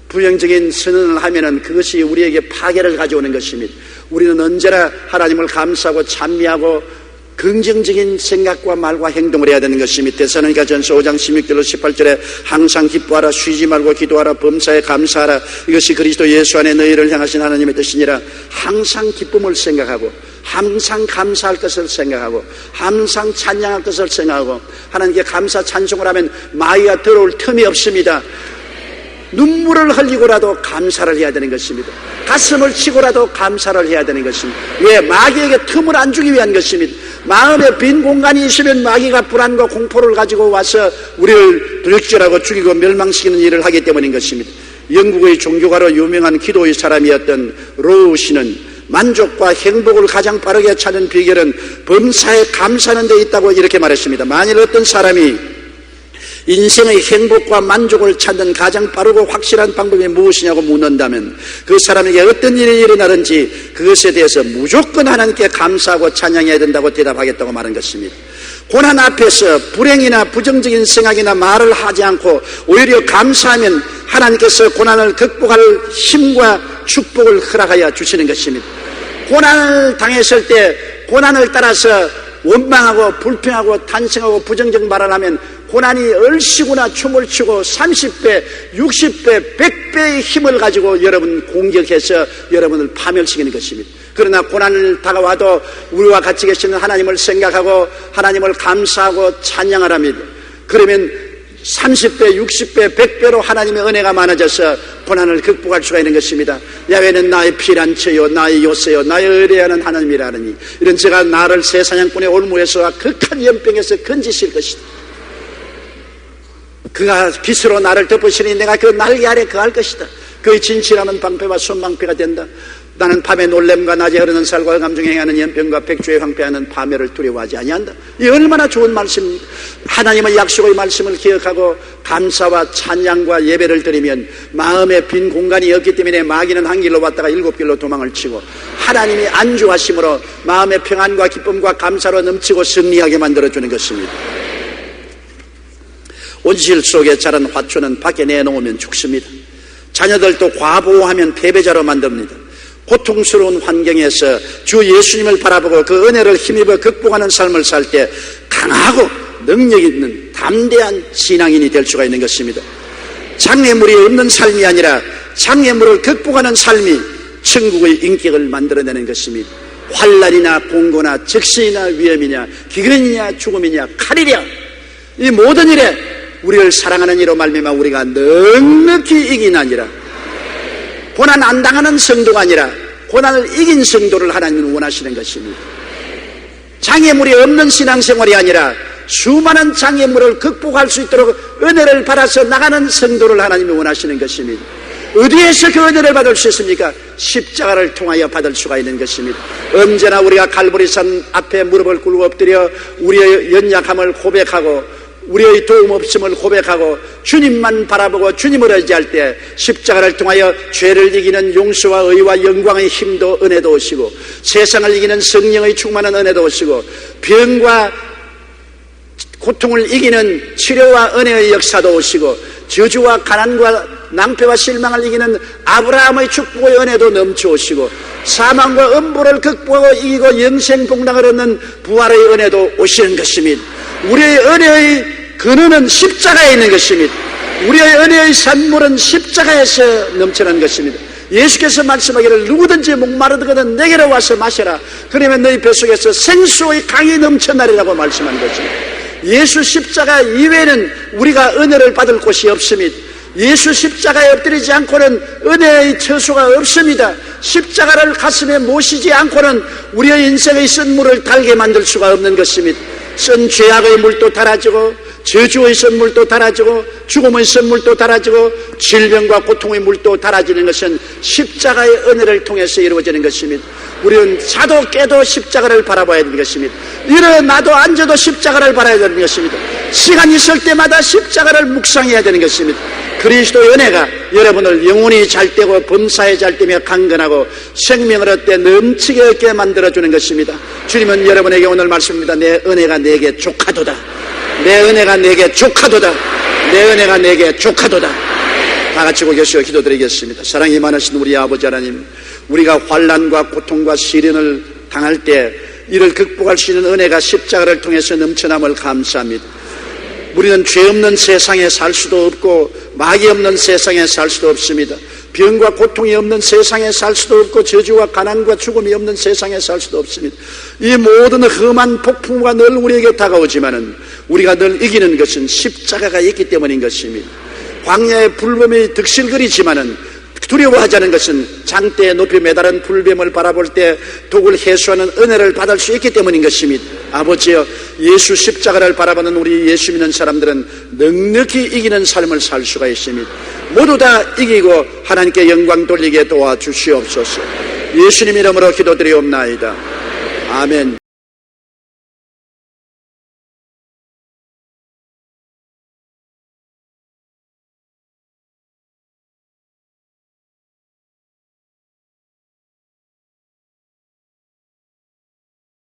부정적인 선언을 하면은 그것이 우리에게 파괴를 가져오는 것입니다. 우리는 언제나 하나님을 감사하고 찬미하고 긍정적인 생각과 말과 행동을 해야 되는 것입니다. 데살로니가전서 5장 16절로 18절에 항상 기뻐하라, 쉬지 말고 기도하라, 범사에 감사하라, 이것이 그리스도 예수 안에 너희를 향하신 하나님의 뜻이니라. 항상 기쁨을 생각하고 항상 감사할 것을 생각하고 항상 찬양할 것을 생각하고 하나님께 감사 찬송을 하면 마귀가 들어올 틈이 없습니다. 눈물을 흘리고라도 감사를 해야 되는 것입니다. 가슴을 치고라도 감사를 해야 되는 것입니다. 왜? 마귀에게 틈을 안 주기 위한 것입니다. 마음에 빈 공간이 있으면 마귀가 불안과 공포를 가지고 와서 우리를 득절하고 죽이고 멸망시키는 일을 하기 때문인 것입니다. 영국의 종교가로 유명한 기도의 사람이었던 로우 씨는 만족과 행복을 가장 빠르게 찾는 비결은 범사에 감사하는 데 있다고 이렇게 말했습니다. 만일 어떤 사람이 인생의 행복과 만족을 찾는 가장 빠르고 확실한 방법이 무엇이냐고 묻는다면 그 사람에게 어떤 일이 일어나든지 그것에 대해서 무조건 하나님께 감사하고 찬양해야 된다고 대답하겠다고 말한 것입니다. 고난 앞에서 불행이나 부정적인 생각이나 말을 하지 않고 오히려 감사하면 하나님께서 고난을 극복할 힘과 축복을 허락하여 주시는 것입니다. 고난을 당했을 때 고난을 따라서 원망하고 불평하고 탄식하고 부정적 말을 하면 고난이 얼씨구나 춤을 추고 30배, 60배, 100배의 힘을 가지고 여러분 공격해서 여러분을 파멸시키는 것입니다. 그러나 고난을 다가와도 우리와 같이 계시는 하나님을 생각하고 하나님을 감사하고 찬양하랍니다. 그러면 30배, 60배, 100배로 하나님의 은혜가 많아져서 고난을 극복할 수가 있는 것입니다. 야훼는 나의 피난처요, 나의 요새요, 나의 의뢰하는 하나님이라 하느니 이런 제가 나를 새 사냥꾼의 올무에서와 극한 연병에서 건지실 것이다. 그가 빛으로 나를 덮으시니 내가 그 날개 아래 거할 것이다. 그의 진실함은 방패와 손방패가 된다. 나는 밤에 놀램과 낮에 흐르는 살과 감중에 행하는 연병과 백주에 황폐하는 파멸을 두려워하지 아니한다. 이 얼마나 좋은 말씀입니까? 하나님의 약속의 말씀을 기억하고 감사와 찬양과 예배를 드리면 마음에 빈 공간이 없기 때문에 마귀는 한 길로 왔다가 7길로 도망을 치고 하나님이 안주하심으로 마음의 평안과 기쁨과 감사로 넘치고 승리하게 만들어주는 것입니다. 온실 속에 자란 화초는 밖에 내놓으면 죽습니다. 자녀들도 과보호하면 패배자로 만듭니다. 고통스러운 환경에서 주 예수님을 바라보고 그 은혜를 힘입어 극복하는 삶을 살 때 강하고 능력 있는 담대한 신앙인이 될 수가 있는 것입니다. 장애물이 없는 삶이 아니라 장애물을 극복하는 삶이 천국의 인격을 만들어내는 것입니다. 환난이나 공고나 적신이나 위험이냐 기근이냐 죽음이냐 칼이랴 이 모든 일에 우리를 사랑하는 이로 말미암아 우리가 넉넉히 이기나니라. 고난 안 당하는 성도가 아니라 고난을 이긴 성도를 하나님은 원하시는 것입니다. 장애물이 없는 신앙생활이 아니라 수많은 장애물을 극복할 수 있도록 은혜를 받아서 나가는 성도를 하나님이 원하시는 것입니다. 어디에서 그 은혜를 받을 수 있습니까? 십자가를 통하여 받을 수가 있는 것입니다. 언제나 우리가 갈보리산 앞에 무릎을 꿇고 엎드려 우리의 연약함을 고백하고 우리의 도움 없음을 고백하고 주님만 바라보고 주님을 의지할 때 십자가를 통하여 죄를 이기는 용서와 의와 영광의 힘도 은혜도 오시고 세상을 이기는 성령의 충만한 은혜도 오시고 병과 고통을 이기는 치료와 은혜의 역사도 오시고 저주와 가난과 낭패와 실망을 이기는 아브라함의 축복의 은혜도 넘쳐오시고 사망과 음보를 극복하고 이기고 영생복락을 얻는 부활의 은혜도 오시는 것입니다. 우리의 은혜의 근원은 십자가에 있는 것입니다. 우리의 은혜의 산물은 십자가에서 넘쳐난 것입니다. 예수께서 말씀하기를 누구든지 목마르거든 내게로 와서 마셔라. 그러면 너희 뱃속에서 생수의 강이 넘쳐나리라고 말씀한 것입니다. 예수 십자가 이외에는 우리가 은혜를 받을 곳이 없습니다. 예수 십자가에 엎드리지 않고는 은혜의 처소가 없습니다. 십자가를 가슴에 모시지 않고는 우리의 인생의 쓴 물을 달게 만들 수가 없는 것입니다. 쓴 죄악의 물도 달아지고 저주의 선물도 달아지고 죽음의 선물도 달아지고 질병과 고통의 물도 달아지는 것은 십자가의 은혜를 통해서 이루어지는 것입니다. 우리는 자도 깨도 십자가를 바라봐야 되는 것입니다. 일어나도 앉아도 십자가를 바라야 되는 것입니다. 시간 있을 때마다 십자가를 묵상해야 되는 것입니다. 그리스도의 은혜가 여러분을 영혼이 잘되고 범사에 잘되며 강건하고 생명을 얻되 넘치게 얻게 만들어주는 것입니다. 주님은 여러분에게 오늘 말씀입니다. 내 은혜가 내게 족하도다. 내 은혜가 내게 족하도다. 내 은혜가 내게 족하도다. 다 같이 고개시어 기도드리겠습니다. 사랑이 많으신 우리 아버지 하나님, 우리가 환난과 고통과 시련을 당할 때 이를 극복할 수 있는 은혜가 십자가를 통해서 넘쳐남을 감사합니다. 우리는 죄 없는 세상에 살 수도 없고 마귀 없는 세상에 살 수도 없습니다. 병과 고통이 없는 세상에 살 수도 없고 저주와 가난과 죽음이 없는 세상에 살 수도 없습니다. 이 모든 험한 폭풍과 늘 우리에게 다가오지만은 우리가 늘 이기는 것은 십자가가 있기 때문인 것입니다. 광야의 불뱀이 득실거리지만은 두려워하지 않은 것은 장대에 높이 매달은 불뱀을 바라볼 때 독을 해소하는 은혜를 받을 수 있기 때문인 것입니다. 아버지여, 예수 십자가를 바라보는 우리 예수 믿는 사람들은 넉넉히 이기는 삶을 살 수가 있습니다. 모두 다 이기고 하나님께 영광 돌리게 도와주시옵소서. 예수님 이름으로 기도드리옵나이다. 아멘.